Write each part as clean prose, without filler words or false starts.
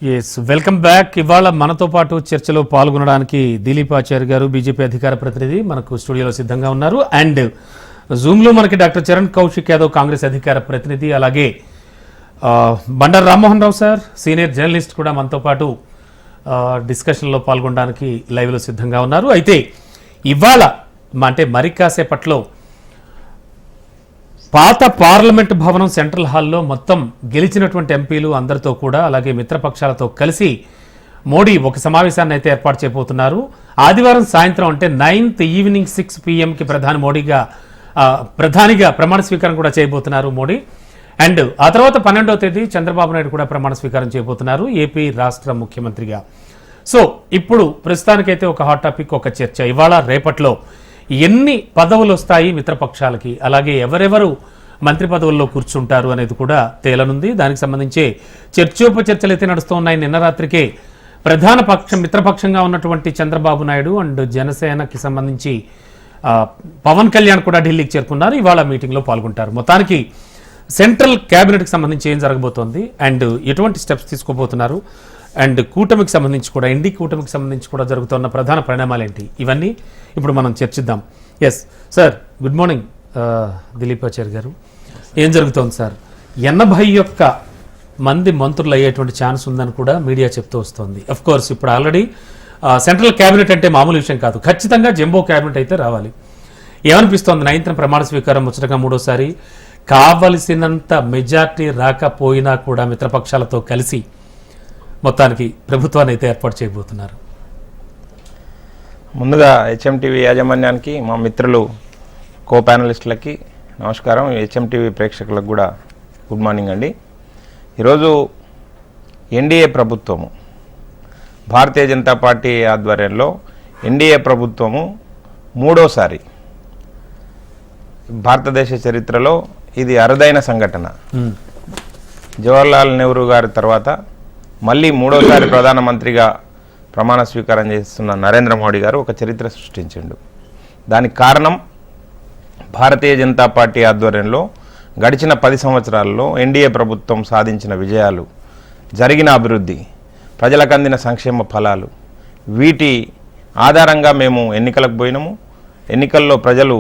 Yes welcome back. ఇవాళ మనతో పాటు చర్చలో పాల్గొనడానికి దిలీప్ ఆచార్య గారు బీజేపీ అధికార ప్రతినిధి మనకు స్టూడియోలో సిద్ధంగా ఉన్నారు. అండ్ జూమ్లో మనకి డాక్టర్ చరణ్ కౌశిక్ యాదవ్ కాంగ్రెస్ అధికార ప్రతినిధి, అలాగే Bandaru Rammohan Rao sir senior journalist కూడా మనతో పాటు డిస్కషన్లో పాల్గొనడానికి లైవ్లో సిద్ధంగా ఉన్నారు. అయితే ఇవాళ అంటే మరి కాసేపట్లో పాత పార్లమెంట్ భవనం సెంట్రల్ హాల్లో మొత్తం గెలిచినటువంటి ఎంపీలు అందరితో కూడా అలాగే మిత్రపక్షాలతో కలిసి మోడీ ఒక సమావేశాన్ని అయితే ఏర్పాటు చేయబోతున్నారు. ఆదివారం సాయంత్రం అంటే 9th ఈవినింగ్ 6 PM ప్రధానిగా ప్రమాణ స్వీకారం కూడా చేయబోతున్నారు మోడీ. అండ్ ఆ తర్వాత 12వ తేదీ చంద్రబాబు నాయుడు కూడా ప్రమాణ స్వీకారం చేయబోతున్నారు ఏపీ రాష్ట్ర ముఖ్యమంత్రిగా. సో ఇప్పుడు ప్రస్తుతానికైతే ఒక హాట్ టాపిక్, ఒక చర్చ. ఇవాళ రేపట్లో ఎన్ని పదవులు వస్తాయి మిత్రపక్షాలకి, అలాగే ఎవరెవరు మంత్రి పదవుల్లో కూర్చుంటారు అనేది కూడా తేలనుంది. దానికి సంబంధించి చర్చోపచర్చలు అయితే నడుస్తూ ఉన్నాయి. నిన్న రాత్రికే ప్రధాన మిత్రపక్షంగా ఉన్నటువంటి చంద్రబాబు నాయుడు అండ్ జనసేనకి సంబంధించి పవన్ కళ్యాణ్ కూడా ఢిల్లీకి చేరుకున్నారు. ఇవాళ మీటింగ్లో పాల్గొంటారు. మొత్తానికి సెంట్రల్ క్యాబినెట్కి సంబంధించి ఏం జరగబోతోంది అండ్ ఎటువంటి స్టెప్స్ తీసుకోబోతున్నారు అండ్ కూటమికి సంబంధించి కూడా ఎన్డీ కూటమికి సంబంధించి కూడా జరుగుతున్న ప్రధాన పరిణామాలు ఏంటి, ఇవన్నీ ఇప్పుడు మనం చర్చిద్దాం. Yes sir, good morning Dilip Acharya garu. ఏం జరుగుతోంది సార్? 81 మంది మంత్రులు అయ్యేటువంటి ఛాన్స్ ఉందని కూడా మీడియా చెప్తూ వస్తోంది. అఫ్ కోర్స్ ఇప్పుడు ఆల్రెడీ సెంట్రల్ క్యాబినెట్ అంటే మామూలు విషయం కాదు, ఖచ్చితంగా జంబో క్యాబినెట్ అయితే రావాలి. ఏమనిపిస్తోంది? 9th ప్రమాణ స్వీకారం ముచ్చటగా మూడోసారి కావలసినంత మెజార్టీ రాకపోయినా కూడా మిత్రపక్షాలతో కలిసి మొత్తానికి ప్రభుత్వాన్ని అయితే ఏర్పాటు చేయబోతున్నారు. ముందుగా హెచ్ఎంటీవీ యాజమాన్యానికి, మా మిత్రులు కో ప్యానలిస్టులకి నమస్కారం. హెచ్ఎంటీవీ ప్రేక్షకులకు కూడా గుడ్ మార్నింగ్ అండి. ఈరోజు ఎన్డీఏ ప్రభుత్వము, భారతీయ జనతా పార్టీ ఆధ్వర్యంలో ఎన్డీఏ ప్రభుత్వము మూడోసారి భారతదేశ చరిత్రలో ఇది అరుదైన సంఘటన. జవహర్లాల్ నెహ్రూ గారి తర్వాత మళ్ళీ మూడోసారి ప్రధానమంత్రిగా ప్రమాణ స్వీకారం చేస్తున్న నరేంద్ర మోడీ గారు ఒక చరిత్ర సృష్టించిండు. దానికి కారణం భారతీయ జనతా పార్టీ ఆధ్వర్యంలో గడిచిన 10 సంవత్సరాల్లో ఎన్డీఏ ప్రభుత్వం సాధించిన విజయాలు, జరిగిన అభివృద్ధి, ప్రజలకు అందిన సంక్షేమ ఫలాలు, వీటి ఆధారంగా మేము ఎన్నికలకు పోయినాము. ఎన్నికల్లో ప్రజలు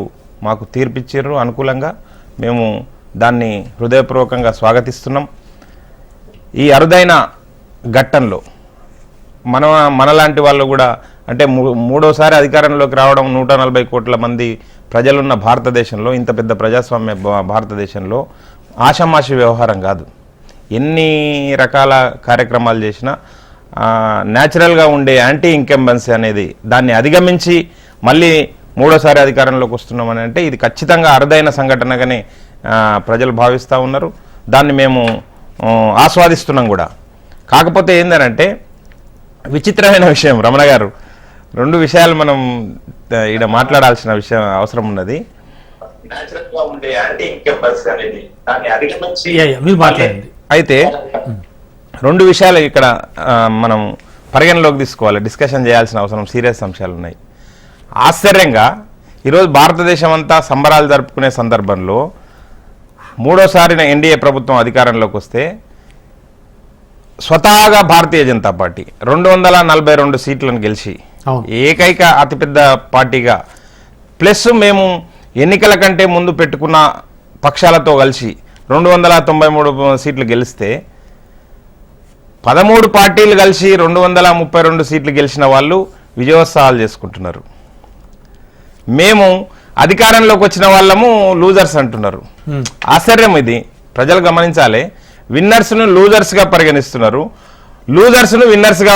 మాకు తీర్పిచ్చారు అనుకూలంగా. మేము దాన్ని హృదయపూర్వకంగా స్వాగతిస్తున్నాం. ఈ అరుదైన ఘట్టంలో మనలాంటి వాళ్ళు కూడా, అంటే మూడోసారి అధికారంలోకి రావడం, 140 కోట్ల మంది ప్రజలున్న భారతదేశంలో, ఇంత పెద్ద ప్రజాస్వామ్య భారతదేశంలో ఆషామాషి వ్యవహారం కాదు. ఎన్ని రకాల కార్యక్రమాలు చేసినా న్యాచురల్గా ఉండే యాంటీ ఇంకంబెన్సీ అనేది, దాన్ని అధిగమించి మళ్ళీ మూడోసారి అధికారంలోకి వస్తున్నామని అంటే ఇది ఖచ్చితంగా అరుదైన సంఘటనగానే ప్రజలు భావిస్తూ ఉన్నారు. దాన్ని మేము ఆస్వాదిస్తున్నాం కూడా. కాకపోతే ఏంటంటే విచిత్రమైన విషయం, రమణ గారు, 2 విషయాలు మనం ఇక్కడ మాట్లాడాల్సిన విషయం అవసరం ఉన్నది. అయితే 2 విషయాలు ఇక్కడ మనం పరిగణలోకి తీసుకోవాలి, డిస్కషన్ చేయాల్సిన అవసరం, సీరియస్ అంశాలు ఉన్నాయి. ఆశ్చర్యంగా ఈరోజు భారతదేశం అంతా సంబరాలు జరుపుకునే సందర్భంలో మూడోసారి ఎన్డీఏ ప్రభుత్వం అధికారంలోకి వస్తే స్వతహాగా భారతీయ జనతా పార్టీ 242 సీట్లను గెలిచి ఏకైక అతిపెద్ద పార్టీగా, ప్లస్ మేము ఎన్నికల కంటే ముందు పెట్టుకున్న పక్షాలతో కలిసి 293 సీట్లు గెలిస్తే 13 పార్టీలు కలిసి 232 సీట్లు గెలిచిన వాళ్ళు విజయోత్సవాలు చేసుకుంటున్నారు. మేము అధికారంలోకి వచ్చిన వాళ్ళము లూజర్స్ అంటున్నారు. ఆశ్చర్యం ఇది, ప్రజలు గమనించాలి. విన్నర్స్ను లూజర్స్గా పరిగణిస్తున్నారు, లూజర్స్ను విన్నర్స్గా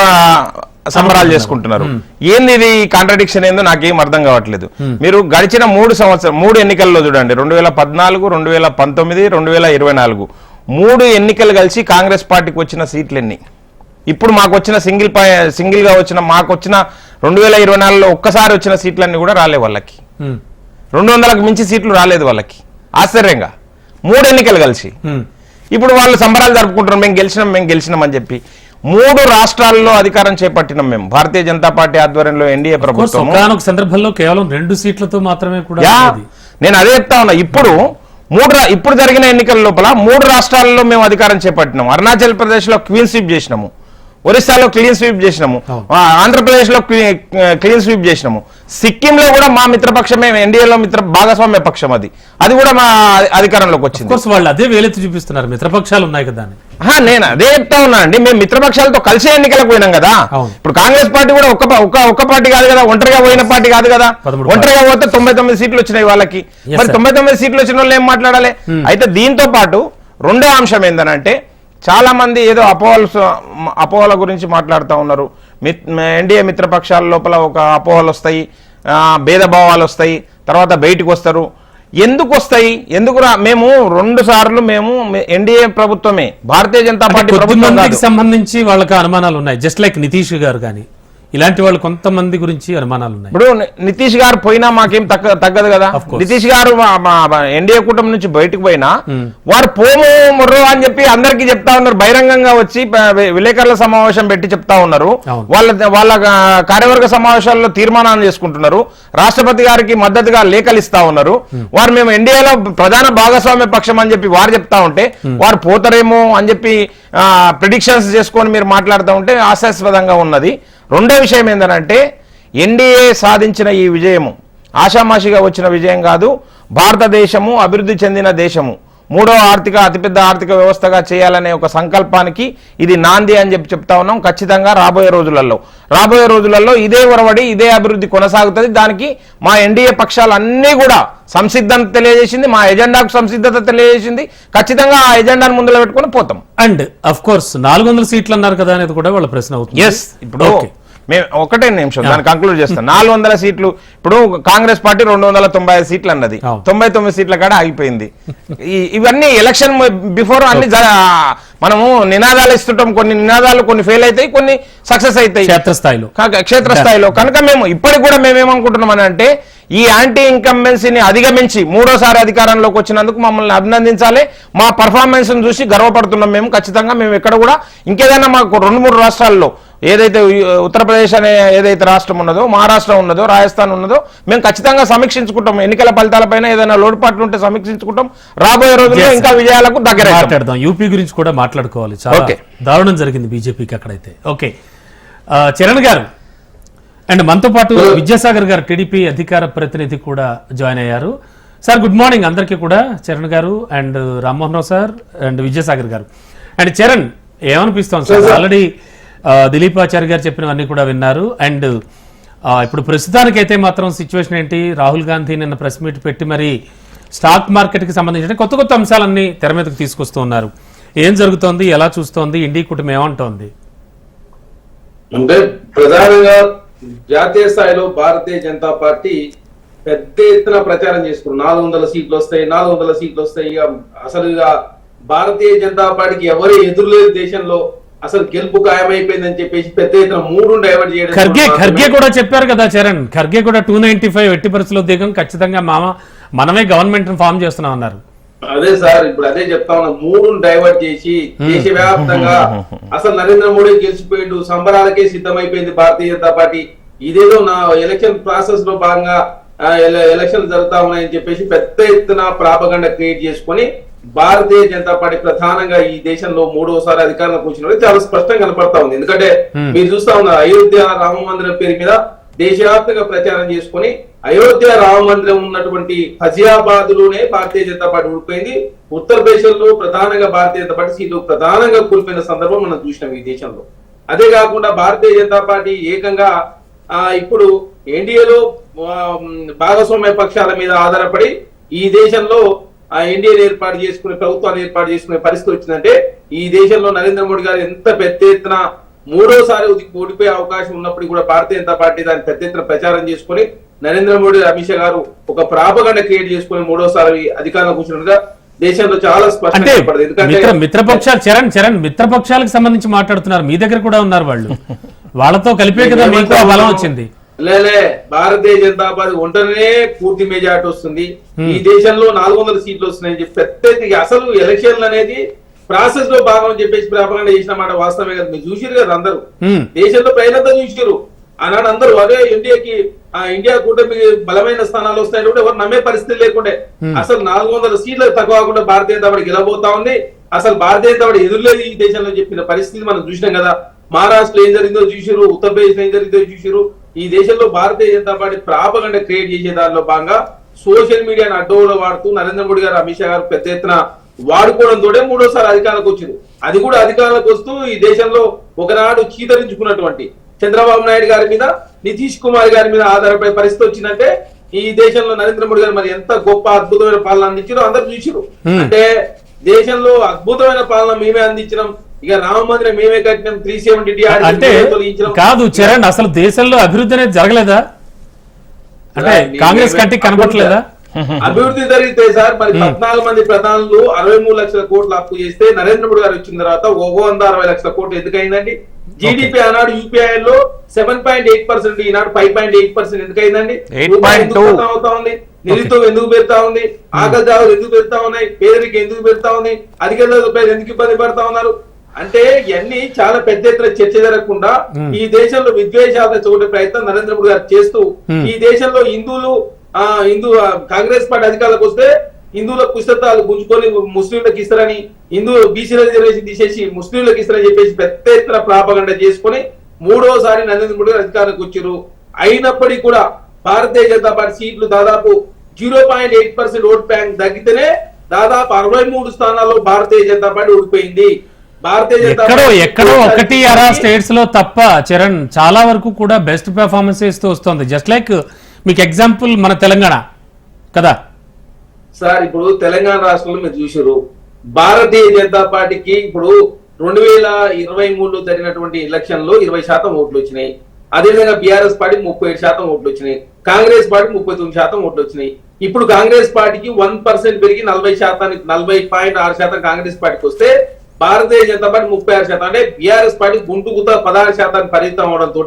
సంబరాలు చేసుకుంటున్నారు. ఏంది ఇది కాంట్రడిక్షన్? ఏందో నాకేం అర్థం కావట్లేదు. మీరు గడిచిన 3 ఎన్నికల్లో చూడండి, 2014, 2019, 2024 3 ఎన్నికలు కలిసి కాంగ్రెస్ పార్టీకి వచ్చిన సీట్లు ఎన్ని? ఇప్పుడు మాకు వచ్చిన సింగిల్గా వచ్చిన మాకు వచ్చిన 2024లో ఒక్కసారి వచ్చిన సీట్లన్నీ కూడా రాలే వాళ్ళకి. 200కు మించి సీట్లు రాలేదు వాళ్ళకి. ఆశ్చర్యంగా 3 ఎన్నికలు కలిసి ఇప్పుడు వాళ్ళు సంబరాలు జరుపుకుంటున్నారు, మేము గెలిచినాం అని చెప్పి. 3 రాష్ట్రాల్లో అధికారం చేపట్టినాం మేము, భారతీయ జనతా పార్టీ ఆధ్వర్యంలో ఎన్డీఏ ప్రభుత్వం. సందర్భంలో కేవలం 2 సీట్లతో మాత్రమే కూడా. నేను అదే చెప్తా ఉన్నా. ఇప్పుడు జరిగిన ఎన్నికల లోపల 3 రాష్ట్రాల్లో మేము అధికారం చేపట్టినాం. అరుణాచల్ ప్రదేశ్లో క్వీన్ స్వీప్ చేసినాము, ఒరిస్సాలో క్లీన్ స్వీప్ చేసినాము, ఆంధ్రప్రదేశ్ లో క్లీన్ స్వీప్ చేసినాము, సిక్కిం లో కూడా మా మిత్రపక్షమే, ఎన్డీఏలో భాగస్వామ్య పక్షం, అది కూడా మా అధికారంలోకి వచ్చింది. వాళ్ళు అదే వేలెత్తి చూపిస్తున్నారు, మిత్రపక్షాలు ఉన్నాయి కదా అని. నేను అదే చెప్తా ఉన్నా అండి, మేము మిత్రపక్షాలతో కలిసే ఎన్నికలకు పోయినాం కదా. ఇప్పుడు కాంగ్రెస్ పార్టీ కూడా ఒక్క పార్టీ కాదు కదా, ఒంటరిగా పోయిన పార్టీ కాదు కదా. ఒంటరిగా పోతే 99 సీట్లు వచ్చినాయి వాళ్ళకి. మరి 99 సీట్లు వచ్చిన వాళ్ళు ఏం మాట్లాడాలి? అయితే దీంతో పాటు రెండో అంశం ఏంటంటే, చాలా మంది ఏదో అపోహల గురించి మాట్లాడుతూ ఉన్నారు. ఎన్డీఏ మిత్రపక్షాల లోపల ఒక అపోహలు వస్తాయి, భేదభావాలు వస్తాయి, తర్వాత బయటకు వస్తారు. ఎందుకు వస్తాయి? మేము 2 సార్లు మేము ఎన్డీఏ ప్రభుత్వమే, భారతీయ జనతా పార్టీ ప్రభుత్వం సంబంధించి వాళ్ళకి అనుమానాలు ఉన్నాయి. జస్ట్ లైక్ నితీష్ గారు కానీ ఇలాంటి వాళ్ళు కొంతమంది గురించి అనుమానాలు ఉన్నాయి. ఇప్పుడు నితీష్ గారు పోయినా మాకేం తగ్గదు కదా. నితీష్ గారు ఎన్డీఏ కూటమి నుంచి బయటకు పోయినా వారు పోము మొర్రో అని చెప్పి అందరికీ చెప్తా ఉన్నారు, బహిరంగంగా వచ్చి విలేకరుల సమావేశం పెట్టి చెప్తా ఉన్నారు. వాళ్ళ కార్యవర్గ సమావేశాల్లో తీర్మానాలు చేసుకుంటున్నారు, రాష్ట్రపతి గారికి మద్దతుగా లేఖలు ఇస్తా ఉన్నారు. వారు మేము ఎన్డీఏలో ప్రధాన భాగస్వామ్య పక్షం అని చెప్పి వారు చెప్తా ఉంటే, వారు పోతారేమో అని చెప్పి ప్రిడిక్షన్స్ చేసుకొని మీరు మాట్లాడుతూ ఉంటే హాస్యాస్పదంగా ఉన్నది. రెండో విషయం ఏంటంటే, ఎన్డీఏ సాధించిన ఈ విజయము ఆషామాషిగా వచ్చిన విజయం కాదు. భారతదేశము అభివృద్ధి చెందిన దేశము, 3వ అతిపెద్ద ఆర్థిక వ్యవస్థగా చేయాలనే ఒక సంకల్పానికి ఇది నాంది అని చెప్తా ఉన్నాం. ఖచ్చితంగా రాబోయే రోజులలో ఇదే ఒరవడి, ఇదే అభివృద్ధి కొనసాగుతుంది. దానికి మా ఎన్డీఏ పక్షాలన్నీ కూడా సంసిద్ధత తెలియజేసింది, మా ఎజెండాకు సంసిద్ధత తెలియజేసింది. ఖచ్చితంగా ఆ ఎజెండాను ముందులో పెట్టుకుని పోతాం. అండ్ అఫ్ కోర్స్ 400 సీట్లు అన్నారు కదా అనేది కూడా వాళ్ళ ప్రశ్న అవుతుంది. ఎస్, ఇప్పుడు మేము ఒకటే నిమిషం దాన్ని కంక్లూడ్ చేస్తాం. 400 సీట్లు, ఇప్పుడు కాంగ్రెస్ పార్టీ 295 సీట్లు అన్నది, 99 సీట్ల కాడ ఆగిపోయింది. ఇవన్నీ ఎలక్షన్ బిఫోర్ అన్ని మనము నినాదాలు ఇస్తుంటాం, కొన్ని నినాదాలు కొన్ని ఫెయిల్ అవుతాయి, కొన్ని సక్సెస్ అవుతాయి క్షేత్రస్థాయిలో. కనుక మేము ఇప్పటికి కూడా మేమేమనుకుంటున్నాం అంటే, ఈ యాంటీ ఇన్కంబెన్సీని అధిగమించి 3వసారి అధికారంలోకి వచ్చినందుకు మమ్మల్ని అభినందించాలి. మా పర్ఫార్మెన్స్ చూసి గర్వపడుతున్నాం. మేము ఖచ్చితంగా మేము ఎక్కడ కూడా ఇంకేదైనా మాకు 2-3 రాష్ట్రాల్లో ఏదైతే ఉత్తరప్రదేశ్ అనే ఏదైతే రాష్ట్రం ఉన్నదో, మహారాష్ట్ర ఉన్నదో, రాజస్థాన్ ఉన్నదో, మేము ఖచ్చితంగా సమీక్షించుకుంటాం. ఎన్నికల ఫలితాలపైన ఏదైనా లోటుపాట్లు ఉంటే సమీక్షించుకుంటాం. రాబోయే రోజుల్లో ఇంకా విజయాలకు దగ్గర మాట్లాడదాం. యూపీ గురించి కూడా మాట్లాడుకోవాలి. చాలా దారుణం జరిగింది బీజేపీకి అక్కడైతే. ఓకే, చరణ్ గారు అండ్ మనతో పాటు విద్యాసాగర్ గారు, టీడీపీ అధికార ప్రతినిధి కూడా జాయిన్ అయ్యారు. సార్ గుడ్ మార్నింగ్ అందరికీ కూడా. Charan garu and Rammohan Rao sir and Vidyasagar garu. And Charan, ఏమనిపిస్తోంది సార్? ఆల్రెడీ దిలీప్ ఆచార్య గారు చెప్పినవన్నీ కూడా విన్నారు. అండ్ ఇప్పుడు ప్రస్తుతానికైతే మాత్రం సిచ్యువేషన్ ఏంటి? రాహుల్ గాంధీ నిన్న ప్రెస్ మీట్ పెట్టి మరి స్టాక్ మార్కెట్కి సంబంధించిన కొత్త అంశాలన్నీ తెర మీదకి తీసుకొస్తూ ఉన్నారు. ఏం జరుగుతోంది, ఎలా చూస్తోంది, ఇండి కూటమి ఏమంటోంది? అంటే ప్రధానంగా జాతీయ స్థాయిలో భారతీయ జనతా పార్టీ పెద్ద ఎత్తున ప్రచారం చేసుకున్నారు. 400 సీట్లు వస్తాయి, 400 సీట్లు వస్తాయి. అసలు భారతీయ జనతా పార్టీకి ఎవరు ఎదురులేదు దేశంలో, అసలు గెలుపు ఖాయమైపోయిందని చెప్పేసి పెద్ద ఎత్తున 3 డైవర్ట్ చేయడం. ఖర్గే కూడా చెప్పారు కదా చరణ్, ఖర్గే కూడా 295 ఎట్టి పరిస్థితుల్లో దిగం, ఖచ్చితంగా మనమే గవర్నమెంట్ ఫామ్ చేస్తున్నాం అన్నారు. అదే సార్, ఇప్పుడు అదే చెప్తా ఉన్నా, 3 డైవర్ట్ చేసి దేశవ్యాప్తంగా అసలు నరేంద్ర మోడీ గెలిచిపోయిండు, సంబరాలకే సిద్ధమైపోయింది భారతీయ జనతా పార్టీ. ఇదేదో నా ఎలక్షన్ ప్రాసెస్ లో భాగంగా ఎలక్షన్ జరుగుతా ఉన్నాయని చెప్పేసి పెద్ద ఎత్తున ప్రాపగండ క్రియేట్ చేసుకుని భారతీయ జనతా పార్టీ ప్రధానంగా ఈ దేశంలో 3వసారి అధికారంలోకి వచ్చిన చాలా స్పష్టంగా కనపడతా ఉంది. ఎందుకంటే మీరు చూస్తా ఉన్నారు, అయోధ్య రామ మందిరం పేరు మీద దేశవ్యాప్తంగా ప్రచారం చేసుకుని అయోధ్య రామ మందిరం ఉన్నటువంటి ఫజియాబాద్ లోనే భారతీయ జనతా పార్టీ ఓడిపోయింది. ఉత్తరప్రదేశ్ లో ప్రధానంగా భారతీయ జనతా పార్టీ సీట్లు ప్రధానంగా కోల్పోయిన సందర్భం మనం చూసినాం ఈ దేశంలో. అదే కాకుండా భారతీయ జనతా పార్టీ ఏకంగా ఇప్పుడు ఎన్డీఏలో భాగస్వామ్య పక్షాల మీద ఆధారపడి ఈ దేశంలో ఎన్డీఏ ఏర్పాటు చేసుకునే, ప్రభుత్వాన్ని ఏర్పాటు చేసుకునే పరిస్థితి వచ్చిందంటే, ఈ దేశంలో నరేంద్ర మోడీ గారు ఎంత పెద్ద ఎత్తున 3వసారి ఓడిపోయే అవకాశం ఉన్నప్పుడు కూడా భారతీయ జనతా పార్టీ దాన్ని పెద్ద ఎత్తున ప్రచారం చేసుకుని నరేంద్ర మోడీ, అమిత్ షా గారు ఒక ప్రాపగండ క్రియేట్ చేసుకుని 3వసారి అధికారంలో కూర్చున్నట్టుగా దేశంలో చాలా స్పష్టంగా కనపడదు. ఎందుకంటే మిత్రపక్షాలు చరణ్ మిత్రపక్షాలకు సంబంధించి మాట్లాడుతున్నారు, మీ దగ్గర కూడా ఉన్నారు వాళ్ళు, వాళ్ళతో కలిపే కదా మీకు బలం వచ్చింది. లేలే, భారతీయ జనతా పార్టీ ఒంటరినే పూర్తి మెజార్టీ వస్తుంది. ఈ దేశంలో 400 సీట్లు వస్తున్నాయని చెప్పి పెద్ద అసలు ఎలక్షన్లు అనేది ప్రాసెస్ లో భాగం అని చెప్పేసి ప్రాపగండ చేసిన మాట వాస్తవమే కదా. మీరు చూసిరు కదా, అందరూ దేశంలో ప్రజలంతా చూసిరు. ఆనాడు అందరూ అదే ఇండియా కూటమి బలమైన స్థానాలు వస్తాయని కూడా ఎవరు నమ్మే పరిస్థితి లేకుండే. అసలు 400 సీట్లకు తక్కువ కాకుండా భారతీయ జనతా పార్టీ గెలబోతా ఉంది. అసలు భారతీయ జనతా పార్టీ ఎదురులేదు ఈ దేశంలో చెప్పిన పరిస్థితి మనం చూసినాం కదా. మహారాష్ట్రలో ఏం జరిగిందో చూసిరు, ఉత్తరప్రదేశ్ లో ఏం జరిగిందో చూసిరు. ఈ దేశంలో Bharatiya Janata party propaganda create చేసే దానిలో భాగంగా సోషల్ మీడియాను అడ్డోలో వాడుతూ నరేంద్ర మోడీ గారు, అమిత్ షా గారు పెద్ద ఎత్తున వాడుకోవడంతోనే మూడోసారి అధికారంలోకి వచ్చింది. అది కూడా అధికారంలోకి వస్తూ ఈ దేశంలో ఒకనాడు చీతరించుకున్నటువంటి చంద్రబాబు నాయుడు గారి మీద, నితీష్ కుమార్ గారి మీద ఆధారపడే పరిస్థితి వచ్చిందంటే ఈ దేశంలో నరేంద్ర మోడీ గారు మరి ఎంత గొప్ప అద్భుతమైన పాలన అందించారో అందరూ చూసిరు. అంటే దేశంలో అద్భుతమైన పాలన మేమే అందించినాం, ఇక రామ మందిరం మేమే కట్టినాం, 370 అంటే కాదు చరణ్, అసలు దేశంలో అభివృద్ధి అనేది జరగలేదా? అంటే కాంగ్రెస్ కంటే కనపడలేదా? అభివృద్ధి జరిగితే సార్ మరి 14 మంది ప్రధానులు 63 లక్షల కోట్లు అప్పు చేస్తే నరేంద్ర మోడీ గారు వచ్చిన తర్వాత 160 లక్షల కోట్లు ఎందుకైందండి? జీడిపి ఆనాడు యూపీఐ లో 7.8%, ఈనాడు 5.8% ఎందుకైందండి? అవుతా ఉంది. నిరుద్యోగం ఎందుకు పెడతా ఉంది? ఆకలి జాగులు ఎందుకు పెడతా ఉన్నాయి? పేదరికి ఎందుకు పెడతా ఉంది? అధిక రూపాయలు ఎందుకు ఇబ్బంది పడతా ఉన్నారు? అంటే ఇవన్నీ చాలా పెద్ద ఎత్తున చర్చ జరగకుండా ఈ దేశంలో విద్వేషాలు చూడే ప్రయత్నం నరేంద్ర మోడీ గారు చేస్తూ ఈ దేశంలో హిందూ కాంగ్రెస్ పార్టీ అధికారులకు వస్తే హిందువుల పుస్తకాలు గుంజుకొని ముస్లింలకు ఇస్తారని, హిందూ బీసీ రిజర్వేషన్ తీసేసి ముస్లింలకు ఇస్తారని చెప్పేసి పెద్ద ఎత్తున ప్రాపగండ చేసుకుని మూడోసారి నరేంద్ర మోడీ గారు అధికారానికి వచ్చారు. అయినప్పటికీ కూడా భారతీయ జనతా పార్టీ సీట్లు దాదాపు 0.8% ఓట్ బ్యాంక్ తగ్గితేనే దాదాపు 63 స్థానాల్లో భారతీయ జనతా పార్టీ ఓడిపోయింది. ఎక్కడో ఒకటి అరా స్టేట్స్ లో తప్ప చరణ్ చాలా వరకు కూడా బెస్ట్ పెర్ఫార్మెన్స్ ఇస్తూ వస్తుంది. జస్ట్ లైక్ మీకు ఎగ్జాంపుల్ మన తెలంగాణ కదా సార్. ఇప్పుడు తెలంగాణ రాష్ట్రంలో మీరు చూసారు, భారతీయ జనతా పార్టీకి ఇప్పుడు 2023లో జరిగినటువంటి ఎలక్షన్ లో 20% ఓట్లు వచ్చినాయి. అదేవిధంగా బీఆర్ఎస్ పార్టీ 37% ఓట్లు వచ్చినాయి, కాంగ్రెస్ పార్టీ 39% ఓట్లు వచ్చినాయి. ఇప్పుడు కాంగ్రెస్ పార్టీకి 1% పెరిగి 40.6% కాంగ్రెస్ పార్టీకి వస్తే భారతీయ జనతా పార్టీ 36%, అంటే బీఆర్ఎస్ పార్టీ గుంటుగుత 16% పరిమితం అవడంతో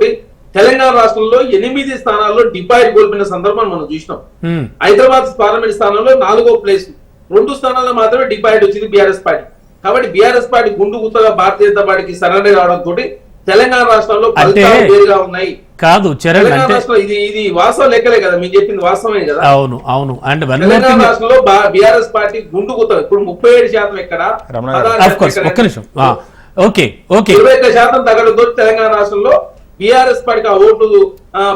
తెలంగాణ రాష్ట్రంలో 8 స్థానాల్లో డిపాజిట్ కోల్పోయిన సందర్భం మనం చూసినాం. హైదరాబాద్ పార్లమెంట్ స్థానంలో 4వ ప్లేస్, 2 స్థానాల్లో మాత్రమే డిపాజిట్ వచ్చింది బీఆర్ఎస్ పార్టీ. కాబట్టి బీఆర్ఎస్ పార్టీ గుంటుగుతగా భారతీయ జనతా పార్టీకి సరెండర్ అవడంతో తెలంగాణ రాష్ట్రంలో ఫలితాలు వేరుగా ఉన్నాయి. కాదు చరణ్, ఇది వాస్తవం లెక్కలే కదా, మీరు చెప్పింది వాస్తవమే కదా. అవును అవును. అండ్ తెలంగాణ రాష్ట్రంలో బీఆర్ఎస్ పార్టీ గుంటుగుత ఇప్పుడు 37% ఎక్కడ, 21% తగ్గడంతో తెలంగాణ రాష్ట్రంలో బీఆర్ఎస్ పార్టీకి ఆ ఓట్లు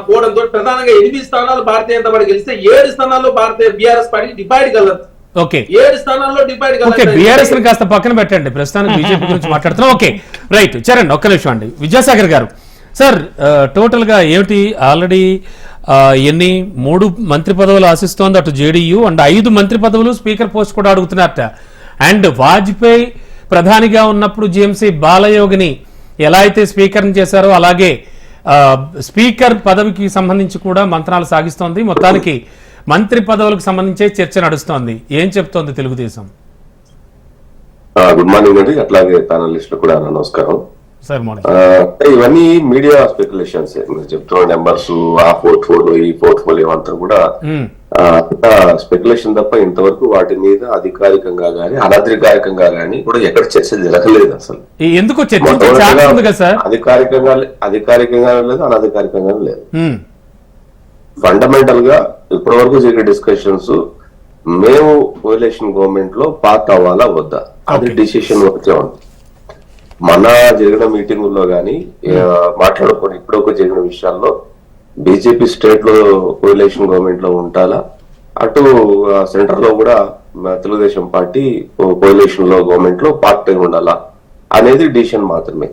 పోవడంతో ప్రధానంగా 8 స్థానాలు భారతీయ జనతా పార్టీ గెలిస్తే 7 స్థానాల్లో బీఆర్ఎస్ పార్టీకి డిపాజిట్ కలదు. 7 స్థానాల్లో డిపాజిట్ కలదు. బీఆర్ఎస్ ని కాస్త పక్కన పెట్టండి, ప్రస్తుతానికి బీజేపీ గురించి మాట్లాడుతున్నాం. ఓకే రైట్ చరణ్, ఒక్క నిమిషం అండి. విద్యాసాగర్ గారు సార్, టోటల్ గా ఏమిటి ఆల్రెడీ ఎన్ని 3 మంత్రి పదవులు ఆశిస్తోంది అటు జేడీయూ, అండ్ 5 మంత్రి పదవులు స్పీకర్ పోస్ట్ కూడా అడుగుతున్నారట. అండ్ వాజ్పేయి ప్రధానిగా ఉన్నప్పుడు జీఎంసీ బాలయోగిని ఎలా అయితే స్పీకర్ని చేశారో అలాగే స్పీకర్ పదవికి సంబంధించి కూడా మంత్రాలు సాగిస్తోంది. మొత్తానికి మంత్రి పదవులకు సంబంధించే చర్చ నడుస్తోంది. ఏం చెప్తోంది తెలుగుదేశం? గుడ్ మార్నింగ్ అండి, అట్లాగే ప్యానలిస్ట్ కూడా నమస్కారం సార్. ఇవన్నీ మీడియా స్పెక్యులేషన్స్, మీరు చెప్తున్న నెంబర్స్, ఆ పోర్ట్ఫోలియో ఈ పోర్ట్ఫోలియో అంతా కూడా స్పెక్యులేషన్ తప్ప ఇంతవరకు వాటి మీద అధికారికంగా గానీ అనధికారికంగా గానీ కూడా ఎక్కడ చర్చ జరగలేదు. అసలు ఎందుకు అధికారికంగా లేదు, అనధికారికంగా లేదు. ఫండమెంటల్ గా ఇప్పటి వరకు జరిగే డిస్కషన్స్ మేము కోalition గవర్నమెంట్ లో పార్ట్ అవ్వాలా వద్దా అది డిసిషన్ వచ్చే ఉంది. మన జరిగిన మీటింగుల్లో గానీ మాట్లాడుకొని ఇప్పుడు జరిగిన విషయాల్లో బీజేపీ స్టేట్ లో కోalition గవర్నమెంట్ లో ఉండాలా, అటు సెంటర్ లో కూడా తెలుగుదేశం పార్టీ కోalition లో గవర్నమెంట్ లో పార్ట్ టైం ఉండాలా అనేది డిసిషన్ మాత్రమే.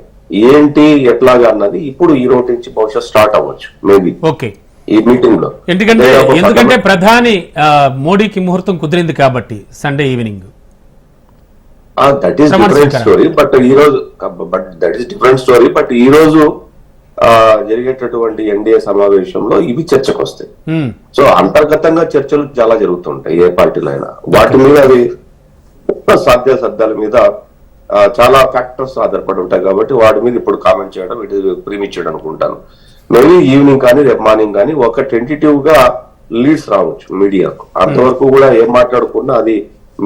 ఏంటి ఎట్లాగా అన్నది ఇప్పుడు ఈ రోజు నుంచి బహుశా స్టార్ట్ అవ్వచ్చు మేబీ ఈ మీటింగ్ లో. ఎందుకంటే ప్రధాని మోడీకి ముహూర్తం కుదిరింది కాబట్టి Sunday evening. That is different story, but ఈ రోజు బట్ ఈ రోజు జరిగేటటువంటి ఎన్డీఏ సమావేశంలో ఇవి చర్చకు వస్తాయి. సో అంతర్గతంగా చర్చలు చాలా జరుగుతుంటాయి ఏ పార్టీలో అయినా. వాటి మీద అది సాధ్యాసాధ్యాల మీద చాలా ఫ్యాక్టర్స్ ఆధారపడి ఉంటాయి కాబట్టి వాటి మీద ఇప్పుడు కామెంట్ చేయడం ఇట్ ఈస్ ప్రీమిచ్యూర్డ్ అనుకుంటాను. మేబీ ఈవినింగ్ కానీ రేపు మార్నింగ్ కానీ ఒక టెంటేటివ్ గా లీడ్స్ రావచ్చు మీడియాకు. అంతవరకు కూడా ఏం మాట్లాడుకున్నా అది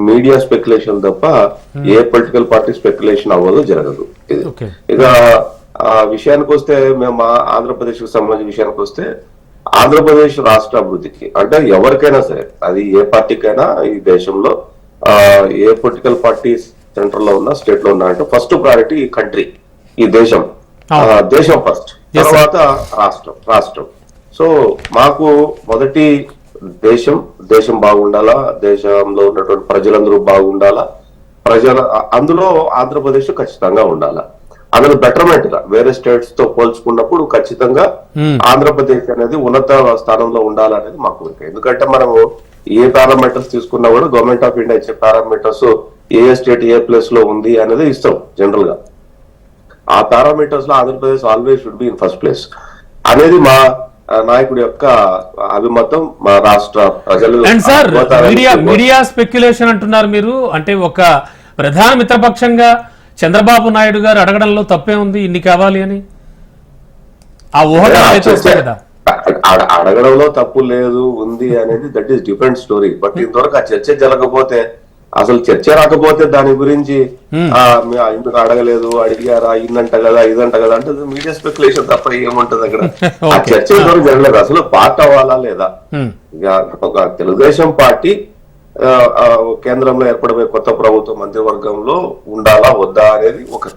మీడియా స్పెక్యులేషన్ తప్ప ఏ పొలిటికల్ పార్టీ స్పెక్యులేషన్ అవ్వదు, జరగదు. ఇక ఆ విషయానికి వస్తే మేము ఆంధ్రప్రదేశ్ కు సంబంధించిన విషయానికి వస్తే ఆంధ్రప్రదేశ్ రాష్ట్ర అభివృద్ధికి అంటే ఎవరికైనా సరే అది ఏ పార్టీకైనా ఈ దేశంలో ఏ పొలిటికల్ పార్టీ సెంటర్ లో ఉన్నా స్టేట్ లో ఉన్నా అంటే ఫస్ట్ ప్రయారిటీ కంట్రీ, ఈ దేశం. దేశం ఫస్ట్, తర్వాత రాష్ట్రం. సో మాకు మొదటి దేశం బాగుండాలా, దేశంలో ఉన్నటువంటి ప్రజలందరూ బాగుండాలా, అందులో ఆంధ్రప్రదేశ్ ఖచ్చితంగా ఉండాలా. అందులో బెటర్మెంట్ గా వేరే స్టేట్స్ తో పోల్చుకున్నప్పుడు ఖచ్చితంగా ఆంధ్రప్రదేశ్ అనేది ఉన్నత స్థానంలో ఉండాలనేది మా కోరిక. ఎందుకంటే మనము ఏ పారామీటర్స్ తీసుకున్నా కూడా గవర్నమెంట్ ఆఫ్ ఇండియా ఇచ్చే పారామీటర్స్ ఏ స్టేట్ ఏ ప్లేస్ లో ఉంది అనేది ఇస్తాం జనరల్ గా. ఆ పారామీటర్స్ లో Andhra Pradesh always should be in first place అనేది మా నాయకుడి యొక్క అభిమతం, మా రాష్ట్ర ప్రజలు. అండ్ సార్, మీడియా స్పెక్యులేషన్ అంటున్నారు మీరు, అంటే ఒక ప్రధాన మిత్రపక్షంగా చంద్రబాబు నాయుడు గారు అడగడంలో తప్పే ఉంది, ఇన్ని కావాలి అని ఆ ఊహ అడగడంలో తప్పు లేదు ఉంది అనేది that is different story. But ఇంతవరకు ఆ చర్చ జరగకపోతే, అసలు చర్చ రాకపోతే దాని గురించి ఎందుకు అడగలేదు, అడిగారా, ఇదంట కదా ఇదంట కదా అంటే మీడియా స్పెక్యులేషన్ తప్ప ఏముంటది అక్కడ. ఆ చర్చ ఇంతవరకు జరగలేదు. అసలు పార్ట్ అవ్వాలా లేదా, ఒక తెలుగుదేశం పార్టీ కేంద్రంలో ఏర్పడబోయే కొత్త ప్రభుత్వ మంత్రివర్గంలో ఉండాలా వద్దా అనేది ఒక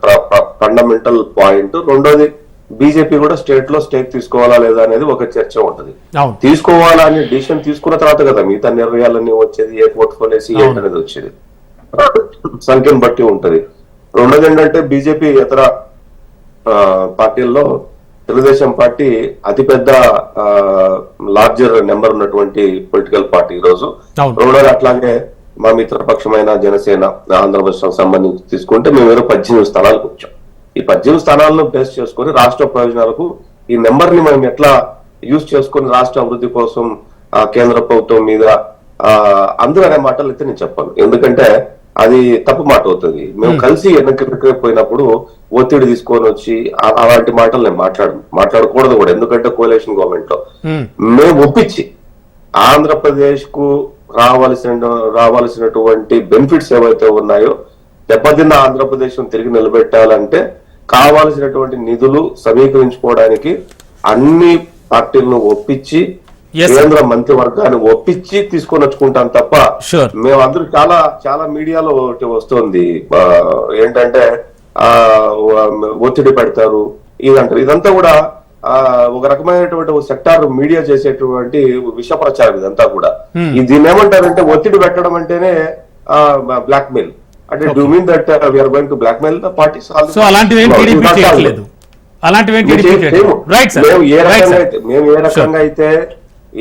ఫండమెంటల్ పాయింట్. రెండోది బీజేపీ కూడా స్టేట్ లో స్టేక్ తీసుకోవాలా లేదా అనేది ఒక చర్చ ఉంటది. తీసుకోవాలా అనే డిసిషన్ తీసుకున్న తర్వాత కదా మిగతా నిర్ణయాలన్నీ వచ్చేది, ఏ పోర్ట్ఫోలియో సీఎం అనేది వచ్చేది, సంఖ్యను బట్టి ఉంటది. రెండోది ఏంటంటే బీజేపీ ఇతర పార్టీల్లో తెలుగుదేశం పార్టీ అతిపెద్ద లార్జర్ నెంబర్ ఉన్నటువంటి పొలిటికల్ పార్టీ ఈ రోజు. రెండోది అట్లాగే మా మిత్రపక్షమైన జనసేన ఆంధ్రప్రదేశ్ సంబంధించి తీసుకుంటే మేము 18 స్థానాలకు వచ్చాం. ఈ 18 స్థానాలను బేస్ చేసుకుని రాష్ట్ర ప్రయోజనాలకు ఈ నెంబర్ ని మనం ఎట్లా యూజ్ చేసుకుని రాష్ట్ర అభివృద్ధి కోసం కేంద్ర ప్రభుత్వం మీద అందరూ అనే మాటలు అయితే నేను చెప్పాను. ఎందుకంటే అది తప్పు మాట అవుతుంది. మేము కలిసి పోయినప్పుడు ఒత్తిడి తీసుకొని వచ్చి అలాంటి మాటలు నేను మాట్లాడకూడదు కూడా. ఎందుకంటే కోalition గవర్నమెంట్ లో మేము ఒప్పించి ఆంధ్రప్రదేశ్ కు రావాల్సినటువంటి బెనిఫిట్స్ ఏవైతే ఉన్నాయో దెబ్బతిన్న ఆంధ్రప్రదేశ్ తిరిగి నిలబెట్టాలంటే కావాల్సినటువంటి నిధులు సమీకరించుకోవడానికి అన్ని పార్టీలను ఒప్పించి కేంద్ర మంత్రివర్గాన్ని ఒప్పించి తీసుకొని వచ్చుకుంటాం తప్ప మేమందరూ చాలా మీడియాలో ఒకటి వస్తుంది ఏంటంటే ఒత్తిడి పెడతారు ఇదంటారు. ఇదంతా కూడా ఒక రకమైనటువంటి సెక్టార్ మీడియా చేసేటువంటి విష ప్రచారం ఇదంతా కూడా. దీన్ని ఏమంటారంటే ఒత్తిడి పెట్టడం అంటేనే బ్లాక్ మెయిల్. అంటే do mean that we're going to blackmail the parties. మేము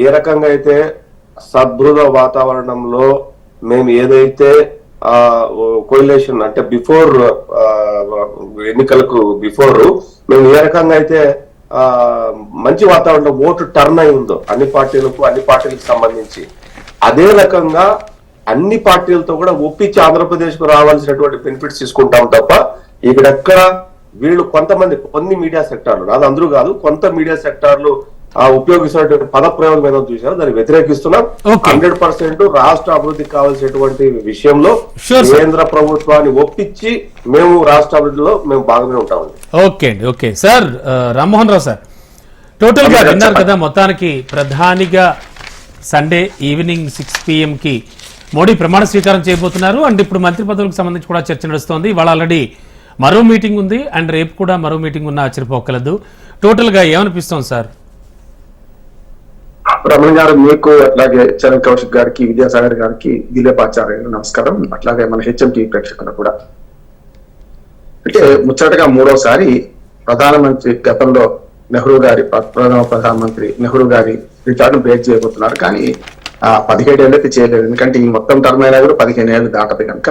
ఏ రకంగా అయితే సదృఢ వాతావరణంలో మేము ఏదైతే కోalition అంటే బిఫోర్ ఎన్నికలకు బిఫోర్ మేము ఏ రకంగా అయితే మంచి వాతావరణంలో ఓటు టర్న్ అయి ఉందో అన్ని పార్టీలకు సంబంధించి అదే రకంగా అన్ని పార్టీలతో కూడా ఒప్పించి ఆంధ్రప్రదేశ్ కు రావాల్సినటువంటి బెనిఫిట్స్ తీసుకుంటాం తప్ప ఇక్కడెక్కడ వీళ్ళు కొన్ని మీడియా సెక్టార్లు, నాది అందరూ కాదు, కొంత మీడియా సెక్టార్లు ఉపయోగిస్తున్నటువంటి పద ప్రయోగం ఏదో చూసారు, దాన్ని వ్యతిరేకిస్తున్నాం. 100% రాష్ట్ర అభివృద్ధికి కావాల్సినటువంటి విషయంలో కేంద్ర ప్రభుత్వాన్ని ఒప్పించి మేము రాష్ట్ర అభివృద్ధిలో మేము బాగానే ఉంటామండి. ఓకే అండి, okay sir. Rammohan Rao sir, total గా విన్నారు కదా, మొత్తానికి ప్రధానిగా సండే ఈవినింగ్ 6 PM కి మోడీ ప్రమాణ స్వీకారం చేయబోతున్నారు. అండ్ ఇప్పుడు మంత్రి పదవులకు సంబంధించి కూడా చర్చ నడుస్తోంది. ఇవాళ ఆల్రెడీ మరో మీటింగ్ ఉంది అండ్ రేపు కూడా మరో మీటింగ్ ఉన్న ఆశ్చర్యపోకలదు. టోటల్ గా ఏమనిపిస్తోంది సార్? రమణ గారు, మీకు అట్లాగే చరణ్ కౌశిక్ గారికి, విద్యాసాగర్ గారికి, దిలీప్ ఆచార్యులు నమస్కారం. అట్లాగే మన HMT ప్రేక్షకులకు కూడా. అంటే ముచ్చటగా మూడోసారి ప్రధానమంత్రి, గతంలో నెహ్రూ గారి ప్రధానమంత్రి నెహ్రూ గారి రికార్డు బ్రేక్ చేయబోతున్నారు. కానీ 17 ఏళ్ళైతే చేయలేదు. ఎందుకంటే ఈ మొత్తం టర్మ్ అయినా కూడా 15 ఏళ్ళు దాటది కనుక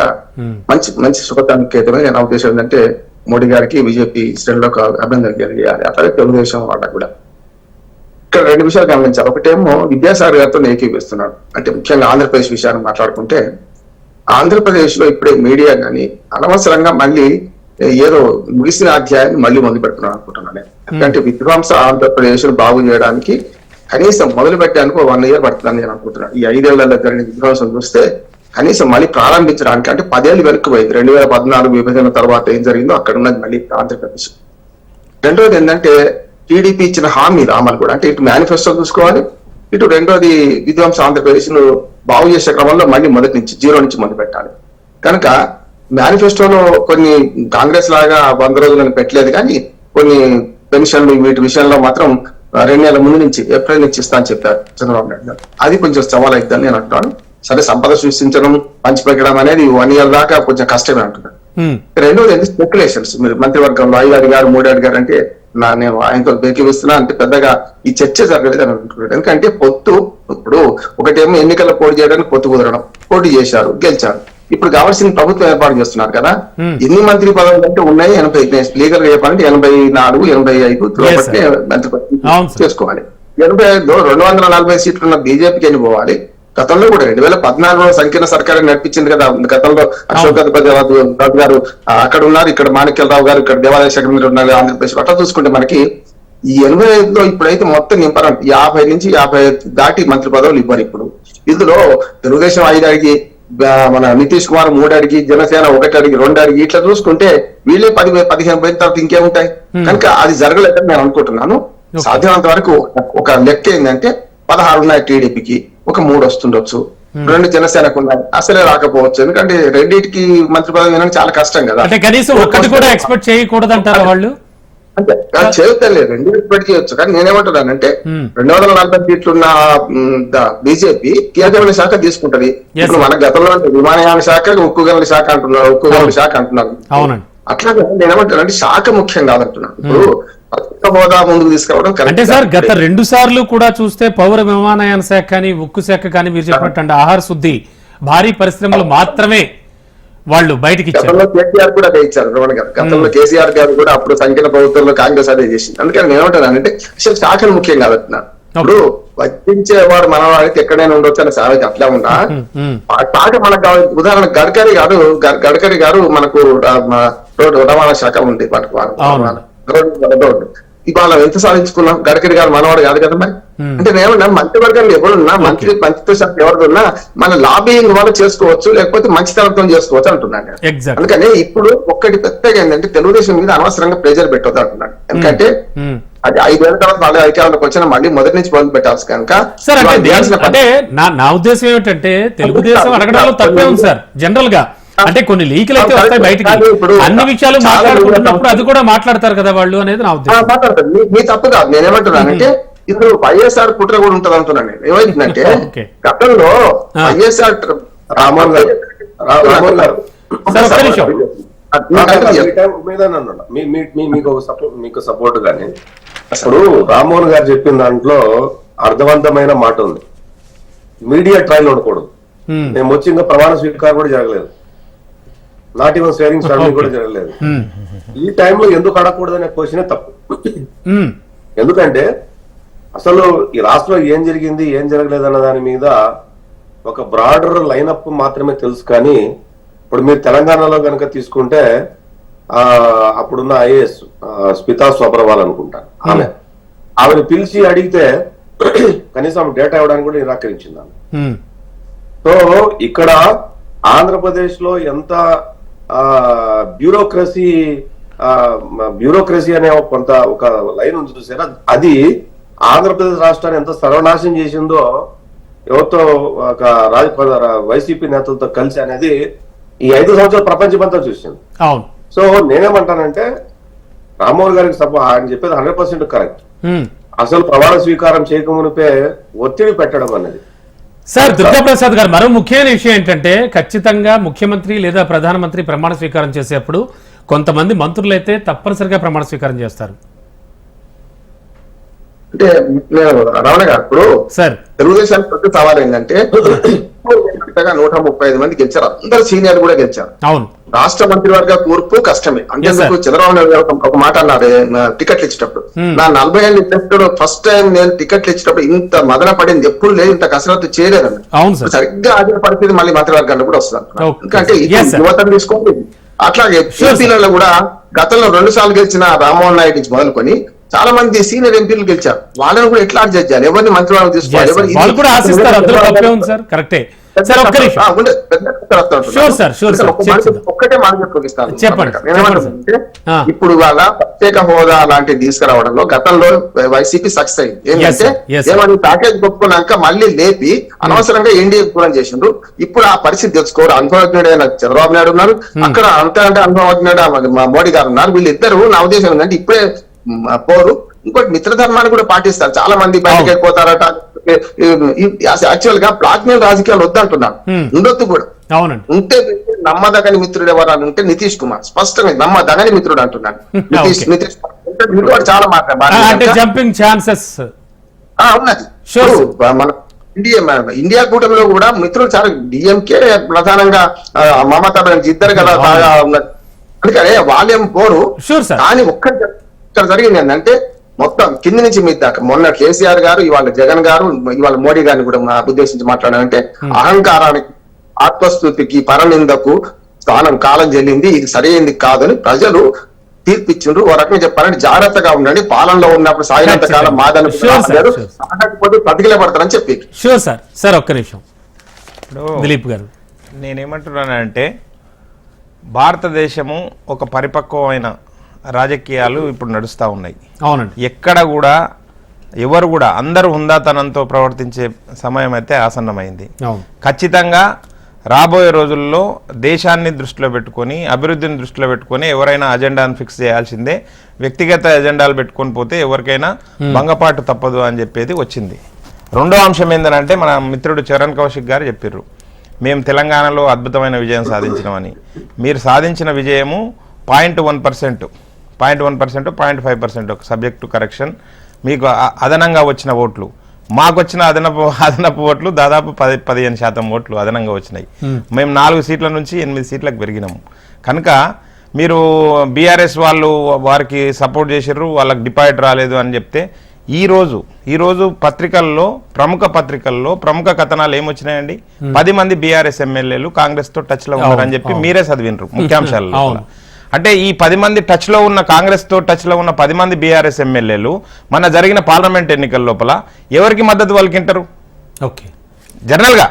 మంచి శుభసంకేతమే. నా ఉద్దేశం ఏంటంటే మోడీ గారికి బీజేపీ శ్రేణుల్లో అభినందనలు తెలియజేయాలి. అట్లాగే తెలుగుదేశం వాళ్ళకు కూడా. ఇక్కడ 2 విషయాలు గమనించాలి. ఒకటేమో విద్యాసాగర్ గారితో ఏకీపిస్తున్నాడు. అంటే ముఖ్యంగా ఆంధ్రప్రదేశ్ విషయాన్ని మాట్లాడుకుంటే ఆంధ్రప్రదేశ్ లో ఇప్పుడే మీడియా కానీ అనవసరంగా మళ్ళీ ఏదో ముగిసిన అధ్యాయాన్ని మళ్ళీ మొదలు పెడుతున్నాను అనుకుంటున్నాను నేను. ఎందుకంటే విధ్వంస ఆంధ్రప్రదేశ్ బాగు చేయడానికి కనీసం మొదలు పెట్టడానికి 1 year పడుతుందని నేను అనుకుంటున్నాను. ఈ 5 ఏళ్లలో జరిగిన విధ్వంసం చూస్తే కనీసం మళ్ళీ ప్రారంభించడానికి అంటే 10 ఏళ్ళు వెనక్కిపోయింది. 2014 విభజన తర్వాత ఏం జరిగిందో అక్కడ ఉన్నది మళ్ళీ ఆంధ్రప్రదేశ్. రెండోది ఏంటంటే టీడీపీ ఇచ్చిన హామీలు అమలు కూడా. అంటే ఇటు మేనిఫెస్టో చూసుకోవాలి, ఇటు రెండోది విధ్వంస ఆంధ్రప్రదేశ్ ను బాగు చేసే క్రమంలో మళ్ళీ మొదటి నుంచి 0 నుంచి మొదలు పెట్టాలి. కనుక మేనిఫెస్టోలో కొన్ని కాంగ్రెస్ లాగా 100 రోజులను పెట్టలేదు, కానీ కొన్ని పెన్షన్లు వీటి విషయంలో మాత్రం 2 నెలల ముందు నుంచి ఏప్రిల్ నుంచి ఇస్తా అని చెప్పారు చంద్రబాబు నాయుడు గారు. అది కొంచెం సవాల్ అవుతుందని నేను అంటున్నాను. సరే, సంపద సృష్టించడం పంచిపెట్టడం అనేది 1 year దాకా కొంచెం కష్టమే అంటున్నాను. రెండోది ఏంటి, స్పెక్యులేషన్స్. మీరు మంత్రివర్గంలో 5 అడిగారు 3 అడిగారు అంటే నేను ఆయనతో బేకివిస్తున్నా అంటే పెద్దగా ఈ చర్చ జరగలేదు అని అనుకుంటున్నాడు. ఎందుకంటే పొత్తు, ఇప్పుడు ఒకటేమో ఎన్నికల్లో పోటీ చేయడానికి పొత్తు కుదరడం, పోటీ చేశారు, గెలిచారు. ఇప్పుడు కావాల్సిన ప్రభుత్వం ఏర్పాటు చేస్తున్నారు కదా. ఎన్ని మంత్రి పదవులు అంటే ఉన్నాయి? 80. లీగల్ గా చెప్పాలంటే 84, 85 మంత్రి పదవులు చేసుకోవాలి. 85లో 240 సీట్లు ఉన్న బీజేపీకి ఎన్ని పోవాలి? గతంలో కూడా 2014లో సంకీర్ణ సర్కారం నడిపించింది కదా. గతంలో అశోక్ గజపతి రాజు గారు అక్కడ ఉన్నారు, ఇక్కడ మాణిక్యరావు గారు, ఇక్కడ దేవాదాయ శాఖ మంత్రి ఉన్నారు ఆంధ్రప్రదేశ్. అట్లా చూసుకుంటే మనకి ఈ 85లో ఇప్పుడైతే మొత్తం నింపారు. 50 నుంచి 55 దాటి మంత్రి పదవులు ఇవ్వరు. ఇప్పుడు ఇందులో తెలుగుదేశం 5 అడిగి, మన నితీష్ కుమార్ 3 అడిగి, జనసేన 1 అడిగి, 2 అడిగి, ఇట్లా చూసుకుంటే వీళ్ళే 10-15 పోయిన తర్వాత ఇంకేముంటాయి? కనుక అది జరగలేదని నేను అనుకుంటున్నాను. సాధ్యమైనంత వరకు ఒక లెక్క ఏంటంటే 16 ఉన్నాయి టీడీపీకి, ఒక 3 వస్తుండొచ్చు, 2 జనసేనకు ఉన్నాయి, అసలే రాకపోవచ్చు. ఎందుకంటే రెండింటికి మంత్రి పదవి వినడం చాలా కష్టం కదా. అంటే కనీసం ఒక్కటి కూడా ఎక్స్పెక్ట్ చేయకూడదు అంటారా వాళ్ళు? అంటే చేయుతలేదు, 2 ఎక్స్పెక్ట్ చేయొచ్చు. కానీ నేనేమంటున్నానంటే 240 సీట్లున్న బీజేపీ కీలకమైన శాఖ తీసుకుంటది. ఇప్పుడు మన గతంలో విమానయాన శాఖ, ఉక్కు గనుల శాఖ అంటున్నారు, ఉక్కు గనుల శాఖ అంటున్నారు. అట్లాగే నేనేమంటున్నానంటే శాఖ ముఖ్యం కాదంటున్నాను. ఇప్పుడు హోదా ముందుకు తీసుకురావడం అంటే సార్, గత 2 సార్లు కూడా చూస్తే పౌర విమానయాన శాఖ కానీ, ఉక్కు శాఖ కానీ మీరు చెప్పినట్టు ఆహార శుద్ధి, భారీ పరిశ్రమలు మాత్రమే వాళ్ళు బయటకి ఇచ్చారు. గతంలో కేసీఆర్ కూడా అదే ఇచ్చారు రమణ గారు. గతంలో కేసీఆర్ గారు కూడా అప్పుడు సంకీర్ణ ప్రభుత్వంలో కాంగ్రెస్ అదే చేసింది. అందుకని నేను ఏమంటానంటే అసలు శాఖలు ముఖ్యం కాదంటున్నాను. ఇప్పుడు వర్తించేవాడు మన వాడికి ఎక్కడైనా ఉండొచ్చు అనే సామెత అట్లా ఉందా? శాఖ మనకు కావాలి. ఉదాహరణ గడ్కరీ గారు మనకు రవాణా శాఖ ఉంది. ఇవాళ ఎంత సాధించుకున్నాం? గడ్కరీ గారు మనవాడు కాదు కదా మరి. అంటే నేనేమన్నా మంత్రివర్గంలో ఎవరున్నా, మంత్రిత్వ శాఖ ఎవరున్నా మన లాబింగ్ వల్ల చేసుకోవచ్చు, లేకపోతే మంచితనంతో చేసుకోవచ్చు అంటున్నాను. అందుకని ఇప్పుడు ఒక్కటి పెద్దగా ఏంటంటే తెలుగుదేశం మీద అనవసరంగా ప్రెజర్ పెట్టొద్దు అంటున్నాను. ఎందుకంటే అది 5 ఏళ్ల తర్వాత మళ్ళీ అధికారంలోకి వచ్చిన మళ్ళీ మొదటి నుంచి మొదలు పెట్టాల్సి కనుక. అంటే నా ఉద్దేశం ఏమిటంటే తెలుగుదేశం అడగడంలో తప్పే ఉంది సార్. జనరల్ గా అంటే కొన్ని లీకులు అయితే వస్తాయి బయటికి, అన్ని విషయాలు మాట్లాడుకుంటున్నప్పుడు అది కూడా మాట్లాడతారు కదా వాళ్ళు అనేది నా ఉద్దేశం. మాట్లాడతారు, మీ తప్పు కాదు. నేనేమంటున్నానంటే ఇప్పుడు వైఎస్ఆర్ కుట్ర కూడా ఉంటది అంటున్నాను నేను. ఏమైందంటే గతంలో వైఎస్ఆర్ రామోహన్ గారు మీకు సపోర్ట్ గానే ఇప్పుడు రామ్మోహన్ గారు చెప్పిన దాంట్లో అర్థవంతమైన మాట ఉంది. మీడియా ట్రయల్ ఉండకూడదు. మేము వచ్చి ఇంకా ప్రమాణ స్వీకారం కూడా జరగలేదు, నాట్ ఈవెన్ స్వేరింగ్ సెరమనీ కూడా జరగలేదు. ఈ టైంలో ఎందుకు అడగకూడదు అనే క్వశ్చనే తప్పు. ఎందుకంటే అసలు ఈ రాష్ట్రంలో ఏం జరిగింది, ఏం జరగలేదు అన్న దాని మీద ఒక బ్రాడర్ లైనప్ మాత్రమే తెలుసు. కానీ ఇప్పుడు మీరు తెలంగాణలో కనుక తీసుకుంటే అప్పుడున్న ఐఏఎస్ స్మితా సోబర్వాల్ అనుకుంటాను, ఆమెను పిలిచి అడిగితే కనీసం డేటా ఇవ్వడానికి కూడా నిరాకరించింది ఆమె. సో ఇక్కడ ఆంధ్రప్రదేశ్ లో ఎంత బ్యూరోక్రసీ అనే కొంత ఒక లైన్ ఉంది చూసారా, అది ఆంధ్రప్రదేశ్ రాష్ట్రాన్ని ఎంత సర్వనాశనం చేసిందో ఎవరితో ఒక వైసీపీ నేతలతో కలిసి అనేది ఈ 5 సంవత్సరాలు ప్రపంచమంతా చూసింది. సో నేనేమంటానంటే రామ్మోహన్ గారికి ఆయన చెప్పేది 100% కరెక్ట్. అసలు ప్రమాణ స్వీకారం చేయకమునిపే ఒత్తిడి పెట్టడం అనేది. సార్ దుర్గాప్రసాద్ గారు, మరో ముఖ్యమైన విషయం ఏంటంటే ఖచ్చితంగా ముఖ్యమంత్రి లేదా ప్రధానమంత్రి ప్రమాణ స్వీకారం చేసేప్పుడు కొంతమంది మంత్రులు అయితే తప్పనిసరిగా ప్రమాణ స్వీకారం చేస్తారు. అంటే రమణ గారు, ఇప్పుడు సార్ తెలుగుదేశానికి పెద్ద సవాల్ ఏంటంటే 135 మంది గెలిచారు, అందరు సీనియర్ కూడా గెలిచారు. అవును, రాష్ట్ర మంత్రివర్గ కూర్పు కష్టమే. అంటే చంద్రబాబు నాయుడు గారు ఒక మాట అన్నారు టికెట్లు ఇచ్చేటప్పుడు, నా 40 ఏళ్ళు ఇచ్చినప్పుడు ఫస్ట్ టైం నేను టికెట్లు ఇచ్చేటప్పుడు ఇంత మదన పడింది ఎప్పుడు లేదు, ఇంత కసరత్తు చేయలేదండి. సరిగ్గా అదే పరిస్థితి మళ్ళీ మంత్రివర్గాల్లో కూడా వస్తుంది. ఎందుకంటే యువతను తీసుకోండి. అట్లాగే ఏపీలలో కూడా గతంలో 2 సార్లు గెలిచిన రామ్మోహన్ నాయుడు నుంచి మొదలుకొని చాలా మంది సీనియర్ ఎంపీలు గెలిచారు. వాళ్ళని కూడా ఎట్లా అడ్జస్ట్ చేయాలి, ఎవరిని మంత్రివర్గం తీసుకోవాలి, వాళ్ళు కూడా ఆశిస్తారు. అందులో తప్పే ఉంది సార్, కరెక్టే. సార్ ఒక్క నిమిషం. Sure, sir. ఒక్కటే మాట చెప్పిస్తాను. చెప్పండి. నేనేమంటే ఆ. ఇప్పుడు వాళ్ళ ప్రత్యేక హోదా లాంటి తీసుకురావడంలో గతంలో వైసీపీ సక్సెస్ అయింది. ఏంటంటే yes, sir. ఏమని ప్యాకేజ్ ఒప్పుకున్నాక మళ్ళీ లేపి అనవసరంగా ఎన్డీఏ దూరం చేసిండ్రు. ఇప్పుడు ఆ పరిస్థితి తెచ్చుకోరు. అనుభవజ్ఞుడైన చంద్రబాబు నాయుడు ఉన్నారు, అక్కడ అంతే అంటే అనుభవజ్ఞుడు మా మోడీ గారు ఉన్నారు. వీళ్ళిద్దరు నా ఉద్దేశం ఏంటంటే ఇప్పుడే పోరు, ఇంకోటి మిత్రధర్మాన్ని కూడా పాటిస్తారు. చాలా మంది బయటకు వెళ్ళిపోతారట. యాక్చువల్ గా బ్లాక్ మెయిల్ రాజకీయాలు వద్దంటున్నారు, ఉండొద్దు కూడా. అవునండి. ఉంటే నమ్మదగని మిత్రుడు ఎవరు ఉంటే నితీష్ కుమార్ స్పష్టంగా నమ్మదగని మిత్రుడు అంటున్నాడు. నితీష్ కుమార్ చాలా అంటే మాట్లాడారు, జంపింగ్ ఛాన్సెస్ ఉన్నది. Sure. మన ఇండియా కూటమిలో కూడా మిత్రులు చాలా డిఎంకే ప్రధానంగా మమతా బెనర్జీ ఇద్దరు కదా బాగా ఉన్నది. అందుకనే వాళ్ళేం పోరు. Sure, sir. కానీ ఇక్కడ జరిగింది ఏంటంటే మొత్తం కింది నుంచి మీద దాకా మొన్న కేసీఆర్ గారు, ఇవాళ జగన్ గారు, ఇవాళ మోడీ గారిని కూడా ఉద్దేశించి మాట్లాడారంటే అహంకారానికి, ఆత్మస్థుతికి, పరనిందకు స్థానం కాలం చెల్లింది, ఇది సరైనది కాదని ప్రజలు తీర్పిచ్చిండ్రు. ఓ రకంగా చెప్పాలంటే జాగ్రత్తగా ఉండండి, పాలనలో ఉన్నప్పుడు సాగినంత కాలం మాదని సాగకపోతే ప్రతికిల పడతారని చెప్పి. Sure sir. సార్ ఒక్క నిమిషం దిలీప్ గారు. నేనేమంటున్నానంటే భారతదేశము ఒక పరిపక్వమైన రాజకీయాలు ఇప్పుడు నడుస్తూ ఉన్నాయి. అవునండి. ఎక్కడ కూడా ఎవరు కూడా అందరూ హుందాతనంతో ప్రవర్తించే సమయం అయితే ఆసన్నమైంది. అవును. ఖచ్చితంగా రాబోయే రోజుల్లో దేశాన్ని దృష్టిలో పెట్టుకొని, అభివృద్ధిని దృష్టిలో పెట్టుకొని ఎవరైనా అజెండాను ఫిక్స్ చేయాల్సిందే. వ్యక్తిగత ఎజెండాలు పెట్టుకొని పోతే ఎవరికైనా భంగపాటు తప్పదు అని చెప్పేది వచ్చింది. రెండో అంశం ఏంటంటే మన మిత్రుడు చరణ్ కౌశిక్ గారు చెప్పారు, మేము తెలంగాణలో అద్భుతమైన విజయం సాధించినామని. మీరు సాధించిన విజయము 0.1%, 0.5% సబ్జెక్ట్ టు కరెక్షన్. మీకు అదనంగా వచ్చిన ఓట్లు, మాకు వచ్చిన అదనపు ఓట్లు దాదాపు 10-15% ఓట్లు అదనంగా వచ్చినాయి. మేము 4 సీట్ల నుంచి 8 సీట్లకు పెరిగినాము. కనుక మీరు బీఆర్ఎస్ వాళ్ళు వారికి సపోర్ట్ చేసారు, వాళ్ళకి డిపాజిట్ రాలేదు అని చెప్తే ఈరోజు పత్రికల్లో, ప్రముఖ పత్రికల్లో ప్రముఖ కథనాలు ఏమొచ్చినాయండి? 10 మంది బీఆర్ఎస్ ఎమ్మెల్యేలు కాంగ్రెస్ తో టచ్ లో ఉన్నారని చెప్పి మీరే చదివినరు ముఖ్యాంశాల్లో. అంటే ఈ 10 మంది టచ్ లో ఉన్న, కాంగ్రెస్ తో టచ్ లో ఉన్న 10 మంది బీఆర్ఎస్ ఎమ్మెల్యేలు మన జరిగిన పార్లమెంట్ ఎన్నికల లోపల ఎవరికి మద్దతు పలికింటారు? ఓకే, జనరల్ గా.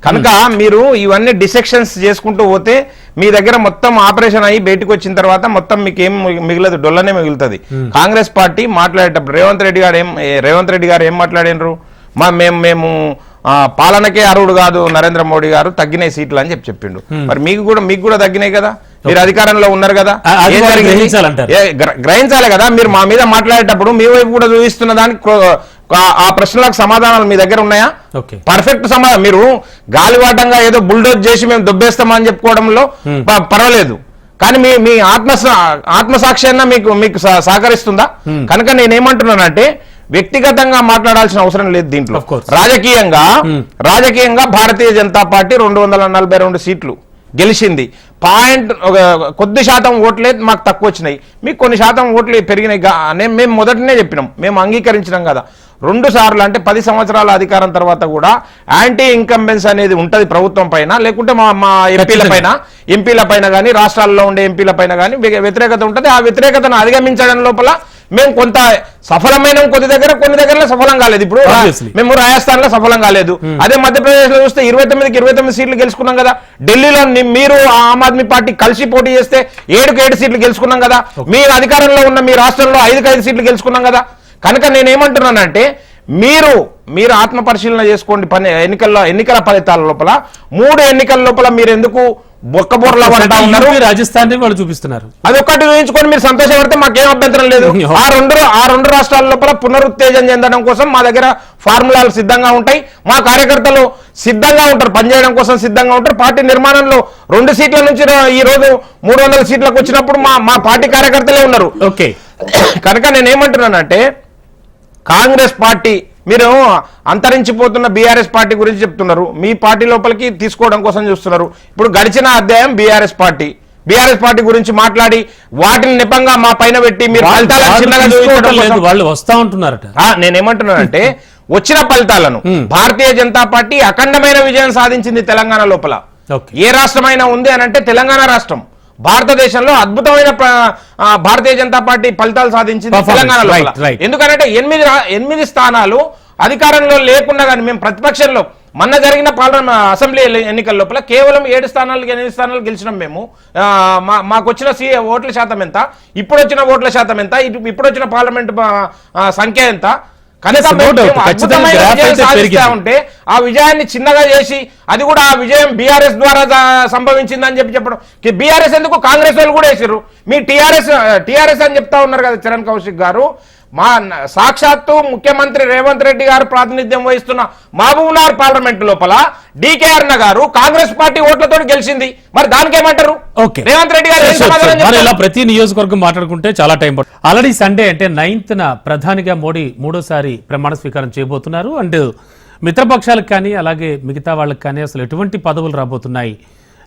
కనుక మీరు ఇవన్నీ డిసెక్షన్స్ చేసుకుంటూ పోతే మీ దగ్గర మొత్తం ఆపరేషన్ అయ్యి బయటకు వచ్చిన తర్వాత మొత్తం మీకు ఏం మిగలదు, డొల్లనే మిగులుతుంది. కాంగ్రెస్ పార్టీ మాట్లాడేటప్పుడు రేవంత్ రెడ్డి గారు ఏం మాట్లాడినరు? మేము పాలనకే అర్హుడు కాదు నరేంద్ర మోడీ గారు, తగ్గినాయి సీట్లు అని చెప్పిండు. మరి మీకు కూడా తగ్గినాయి కదా, మీరు అధికారంలో ఉన్నారు కదా, గ్రహించాలి కదా. మీరు మా మీద మాట్లాడేటప్పుడు మీ వైపు కూడా చూపిస్తున్న దానికి ఆ ప్రశ్నలకు సమాధానాలు మీ దగ్గర ఉన్నాయా? పర్ఫెక్ట్ సమాధానం. మీరు గాలివాటంగా ఏదో బుల్డోజ్ చేసి మేము దొబ్బేస్తామని చెప్పుకోవడంలో పర్వాలేదు, కానీ మీ ఆత్మసాక్షి మీకు సహకరిస్తుందా? కనుక నేనేమంటున్నానంటే వ్యక్తిగతంగా మాట్లాడాల్సిన అవసరం లేదు దీంట్లో. రాజకీయంగా భారతీయ జనతా పార్టీ 242 సీట్లు గెలిచింది. కొద్ది శాతం ఓట్లే మాకు తక్కువ వచ్చినాయి, మీకు కొన్ని శాతం ఓట్లు పెరిగినాయి. మేము మొదటనే చెప్పినాం, మేము అంగీకరించినాం కదా. 2 సార్లు అంటే 10 సంవత్సరాల అధికారం తర్వాత కూడా యాంటీ ఇన్కంబెన్స్ అనేది ఉంటది ప్రభుత్వం పైన, లేకుంటే మా ఎంపీల పైన కానీ, రాష్ట్రాల్లో ఉండే ఎంపీల పైన కానీ వ్యతిరేకత ఉంటది. ఆ వ్యతిరేకతను అధిగమించడం లోపల మేము కొంత సఫలమైన కొన్ని దగ్గర సఫలం కాలేదు. ఇప్పుడు మేము రాజస్థాన్ లో సఫలం కాలేదు. అదే మధ్యప్రదేశ్ లో చూస్తే 29 సీట్లు గెలుచుకున్నాం కదా. ఢిల్లీలో మీరు ఆమ్ ఆద్మీ పార్టీ కలిసి పోటీ చేస్తే 7 సీట్లు గెలుచుకున్నాం కదా. మీరు అధికారంలో ఉన్న మీ రాష్ట్రంలో 5 సీట్లు గెలుచుకున్నాం కదా. కనుక నేనేమంటున్నానంటే మీరు ఆత్మ పరిశీలన చేసుకోండి. ఎన్నికల ఫలితాల లోపల 3 ఎన్నికల లోపల మీరు ఎందుకు బొక్కబోర్లా పడతా ఉన్నారు? రాజస్థాన్ వాళ్ళు చూపిస్తున్నారు, అది ఒక్కటి ఊహించుకొని మీరు సంతోషపడితే మాకేం అభ్యంతరం లేదు. ఆ రెండు రాష్ట్రాల లోపల పునరుత్తేజం చెందడం కోసం మా దగ్గర ఫార్ములాలు సిద్ధంగా ఉంటాయి. మా కార్యకర్తలు సిద్ధంగా ఉంటారు, పనిచేయడం కోసం సిద్ధంగా ఉంటారు. పార్టీ నిర్మాణంలో 2 సీట్ల నుంచి ఈ రోజు 300 సీట్లకు వచ్చినప్పుడు మా పార్టీ కార్యకర్తలే ఉన్నారు. ఓకే, కనుక నేనేమంటున్నానంటే కాంగ్రెస్ పార్టీ, మీరు అంతరించిపోతున్న బీఆర్ఎస్ పార్టీ గురించి చెప్తున్నారు, మీ పార్టీ లోపలికి తీసుకోవడం కోసం చూస్తున్నారు. ఇప్పుడు గడిచిన అధ్యాయం బీఆర్ఎస్ పార్టీ గురించి మాట్లాడి వాటిని నెపంగా మా పైన పెట్టి మీరు వాళ్ళు వస్తా ఉంటున్నారట. నేనేమంటున్నానంటే వచ్చిన ఫలితాలను భారతీయ జనతా పార్టీ అఖండమైన విజయం సాధించింది తెలంగాణ లోపల. ఏ రాష్ట్రమైనా ఉంది అని అంటే తెలంగాణ రాష్ట్రం. భారతదేశంలో అద్భుతమైన భారతీయ జనతా పార్టీ ఫలితాలు సాధించింది తెలంగాణలో. ఎందుకంటే 8 స్థానాలు అధికారంలో లేకుండా కానీ మేము ప్రతిపక్షంలో మొన్న జరిగిన అసెంబ్లీ ఎన్నికల లోపల కేవలం 8 స్థానాలు 8 స్థానాలు గెలిచినాం మేము. మాకు వచ్చిన ఓట్ల శాతం ఎంత, ఇప్పుడు వచ్చిన ఓట్ల శాతం ఎంత, ఇప్పుడు వచ్చిన పార్లమెంట్ సంఖ్య ఎంత, కనీసం ఉంటే ఆ విజయాన్ని చిన్నగా చేసి అది కూడా ఆ విజయం బీఆర్ఎస్ ద్వారా సంభవించిందని చెప్పడం. బీఆర్ఎస్ ఎందుకు, కాంగ్రెస్ వాళ్ళు కూడా వేసారు. మీ టీఆర్ఎస్ అని చెప్తా ఉన్నారు కదా చరణ్ కౌశిక్ గారు. మా సాక్షాత్తు ముఖ్యమంత్రి రేవంత్ రెడ్డి గారు ప్రాతినిధ్యం వహిస్తున్న మహబూబ్నగర్ పార్లమెంట్ లోపల డీకే అరుణ గారు కాంగ్రెస్ పార్టీ ఓట్లతో గెలిచింది. మరి దానికి ఏమంటారు రేవంత్ రెడ్డి గారు? ఇలా ప్రతి నియోజకవర్గం మాట్లాడుకుంటే చాలా టైం పడుతుంది. ఆల్రెడీ సండే అంటే 9th ప్రధానిగా మోడీ 3వ ప్రమాణ స్వీకారం చేయబోతున్నారు. అండ్ మిత్రపక్షాలకు కానీ అలాగే మిగతా వాళ్ళకి కానీ అసలు ఎటువంటి పదవులు రాబోతున్నాయి,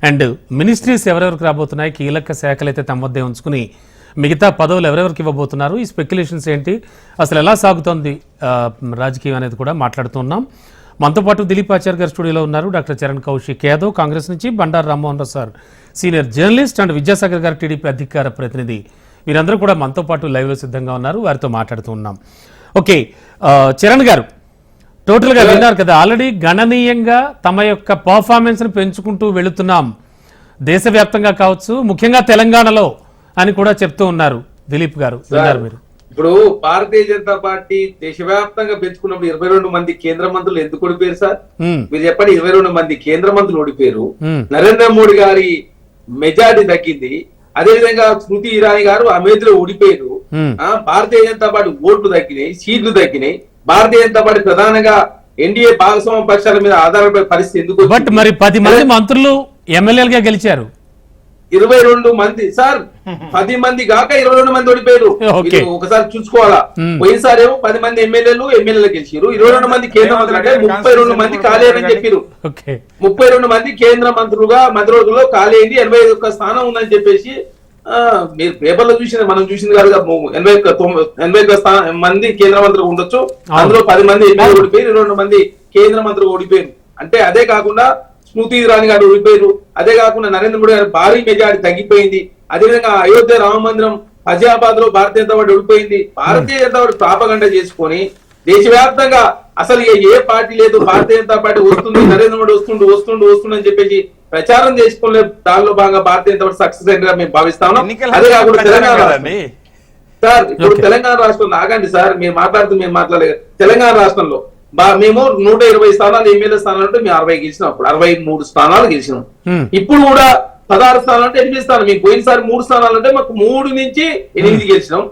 అండ్ మినిస్ట్రీస్ ఎవరెవరికి రాబోతున్నాయి, కీలక శాఖలు అయితే తమ వద్దే ఉంచుకుని మిగతా పదవులు ఎవరెవరికి ఇవ్వబోతున్నారు, ఈ స్పెక్యులేషన్స్ ఏంటి, అసలు ఎలా సాగుతోంది రాజకీయం అనేది కూడా మాట్లాడుతున్నాం. మనతో పాటు దిలీప్ ఆచార్య గారు స్టూడియోలో ఉన్నారు. డాక్టర్ చరణ్ కౌశిక్ యాదవ్ కాంగ్రెస్ నుంచి, Bandaru Rammohan Rao sir senior journalist, and Vidyasagar garu TDP అధికార ప్రతినిధి. వీరందరూ కూడా మనతో పాటు లైవ్లో సిద్ధంగా ఉన్నారు. వారితో మాట్లాడుతూ ఉన్నాం. ఓకే, చరణ్ గారు టోటల్గా విన్నారు కదా, ఆల్రెడీ గణనీయంగా తమ యొక్క పర్ఫార్మెన్స్ని పెంచుకుంటూ వెళుతున్నాం దేశవ్యాప్తంగా కావచ్చు, ముఖ్యంగా తెలంగాణలో అని కూడా చెప్తూ ఉన్నారు. దిలీప్ గారు విన్నారు మీరు? ఇప్పుడు భారతీయ జనతా పార్టీ దేశవ్యాప్తంగా పెంచుకున్నప్పుడు 22 మంది కేంద్ర మంత్రులు ఎందుకు ఓడిపోయారు సార్? మీరు చెప్పండి. 22 మంది కేంద్ర మంత్రులు ఓడిపోయారు. నరేంద్ర మోడీ గారి మెజారిటీ తగ్గింది. అదే విధంగా స్మృతి ఇరానీ గారు అమేధిలో ఓడిపోయారు. భారతీయ జనతా పార్టీ ఓట్లు తగ్గినాయి, సీట్లు తగ్గినాయి. భారతీయ జనతా పార్టీ ప్రధానంగా ఎన్డీఏ భాగస్వామ్య పక్షాల మీద ఆధారపడే పరిస్థితి ఎందుకు? బట్ మరి 10 మంది మంత్రులు ఎమ్మెల్యేలుగా గెలిచారు. 22 మంది సార్, 10 మంది కాక 22 మంది ఓడిపోయారు. ఒకసారి చూసుకోవాలా. పోయినసారి ఏమో 10 మంది ఎమ్మెల్యేలు గెలిచారు, 22 మంది కేంద్ర మంత్రులు అంటే 32 మంది ఖాళీ అని చెప్పారు. 32 మంది కేంద్ర మంత్రులలో ఖాళీ అయింది, 81 స్థానం ఉందని చెప్పేసి మీరు పేపర్లో చూసింది, మనం చూసింది కాదు. 81 మంది కేంద్ర మంత్రులు ఉండొచ్చు, అందులో 10 మంది ఎమ్మెల్యేలు ఓడిపోయారు, 22 మంది కేంద్ర మంత్రులు ఓడిపోయారు. అంటే అదే కాకుండా స్మృతి ఇరానీ గారు ఓడిపోయారు. అదే కాకుండా నరేంద్ర మోడీ గారు భారీ మెజారిటీ తగ్గిపోయింది. అదేవిధంగా అయోధ్య రామ మందిరం హజాబాద్ లో భారతీయ జనతా పార్టీ ఓడిపోయింది. భారతీయ జనతా పార్టీ ప్రాపగండ చేసుకొని దేశవ్యాప్తంగా అసలు ఏ పార్టీ లేదు, భారతీయ జనతా పార్టీ వస్తుంది, నరేంద్ర మోడీ వస్తుండు అని చెప్పేసి ప్రచారం చేసుకునే దానిలో భాగంగా భారతీయ జనతా పార్టీ సక్సెస్ అయినగా మేము భావిస్తా ఉన్నాం. అదే కాకుండా సార్, ఇప్పుడు తెలంగాణ రాష్ట్రంలో ఆగండి సార్, మీరు మాట్లాడలేదు. తెలంగాణ రాష్ట్రంలో మేము 120 స్థానాలు ఎమ్మెల్యే స్థానాలు అంటే మేము 60 గెలిచినాం. అప్పుడు 63 స్థానాలు గెలిచినాం. ఇప్పుడు కూడా 16 స్థానాలు అంటే 8 స్థానాలు. మీకు పోయినసారి 3 స్థానాలు అంటే మాకు 3 నుంచి 8 గెలిచినాం.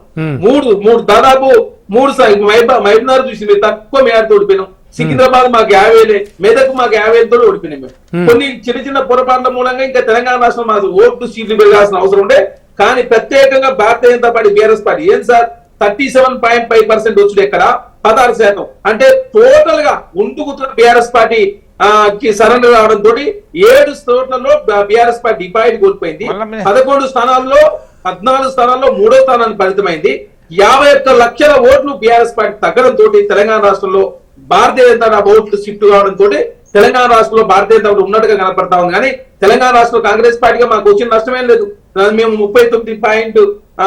మూడు దాదాపు 3 మహబూబ్నగర్ చూసి మీరు తక్కువ మేరతో ఓడిపోయినాం. సికింద్రాబాద్ మాకు 50,000, మెదక్ మాకు 50,000తో ఓడిపోయినాం. మేము కొన్ని చిన్న పొరపాట్ల మూలంగా ఇంకా తెలంగాణ రాష్ట్రం మాకు ఓట్లు సీట్లు పెరగాల్సిన అవసరం ఉండే. కానీ ప్రత్యేకంగా Bharatiya Janata party BRS party ఏం సార్ 37.5% వచ్చుడు ఎక్కడ 16%. అంటే టోటల్ గా ఉంటుకుతున్న బీఆర్ఎస్ పార్టీ సరెండర్ రావడం తోటి 7 స్థానాల్లో బీఆర్ఎస్ పార్టీ డిపాజిట్ కోల్పోయింది. 11 స్థానాల్లో 14 స్థానాల్లో 3వ స్థానానికి ఫలితమైంది. 51 లక్షల ఓట్లు బీఆర్ఎస్ పార్టీ తగ్గడం తోటి తెలంగాణ రాష్ట్రంలో భారతీయ జనతా ఓట్లు షిఫ్ట్ కావడం తోటి తెలంగాణ రాష్ట్రంలో భారతీయ జనతా ఉన్నట్టుగా కనపడతా ఉంది. కానీ తెలంగాణ రాష్ట్రంలో కాంగ్రెస్ పార్టీగా మాకు వచ్చిన నష్టమేం లేదు. మేము 39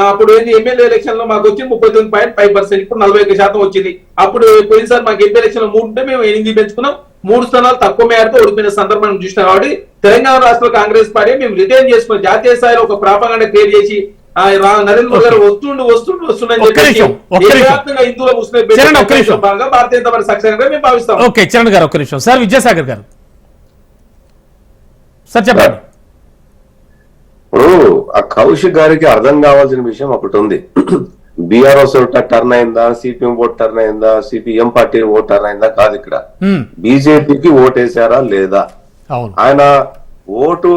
అప్పుడు ఏంది ఎమ్మెల్యే ఎలక్షన్ లో మాకు వచ్చింది 39.5%, ఇప్పుడు 41% వచ్చింది. అప్పుడు పోయినసారి మాకు ఎంపీ ఎలక్షన్ లో 3 ఉంటే మేము 8 పెంచుకున్నాం. 3 స్థానాలు తక్కువ మేరతో ఓడిపోయిన సందర్భం చూసినాం. కాబట్టి తెలంగాణ రాష్ట్రంలో కాంగ్రెస్ పార్టీ మేము రిటైన్ చేసుకుని జాతీయ స్థాయిలో ఒక ప్రాపగండ క్రియేట్ చేసి నరేంద్ర మోడీ గారు వస్తుండని చెప్పేసి దేశవ్యాప్తంగా హిందువుల ముస్లిం భాగంగా భారతీయ జనతా పార్టీ సక్సెస్ గా మేము భావిస్తాం. ఓకే చరణ్ గారు ఒక్క నిమిషం. సార్ విద్యాసాగర్ గారు సార్ చెప్పండి. ఇప్పుడు ఆ కౌశిక్ గారికి అర్థం కావాల్సిన విషయం ఒకటి ఉంది. బీఆర్ఎస్ టర్న్ అయిందా, సిపిఎం ఓట్ టర్న్ అయిందా, సిపిఎం పార్టీ ఓట్ టర్న్ అయిందా కాదు. ఇక్కడ బీజేపీకి ఓటేశారా లేదా. ఆయన ఓటు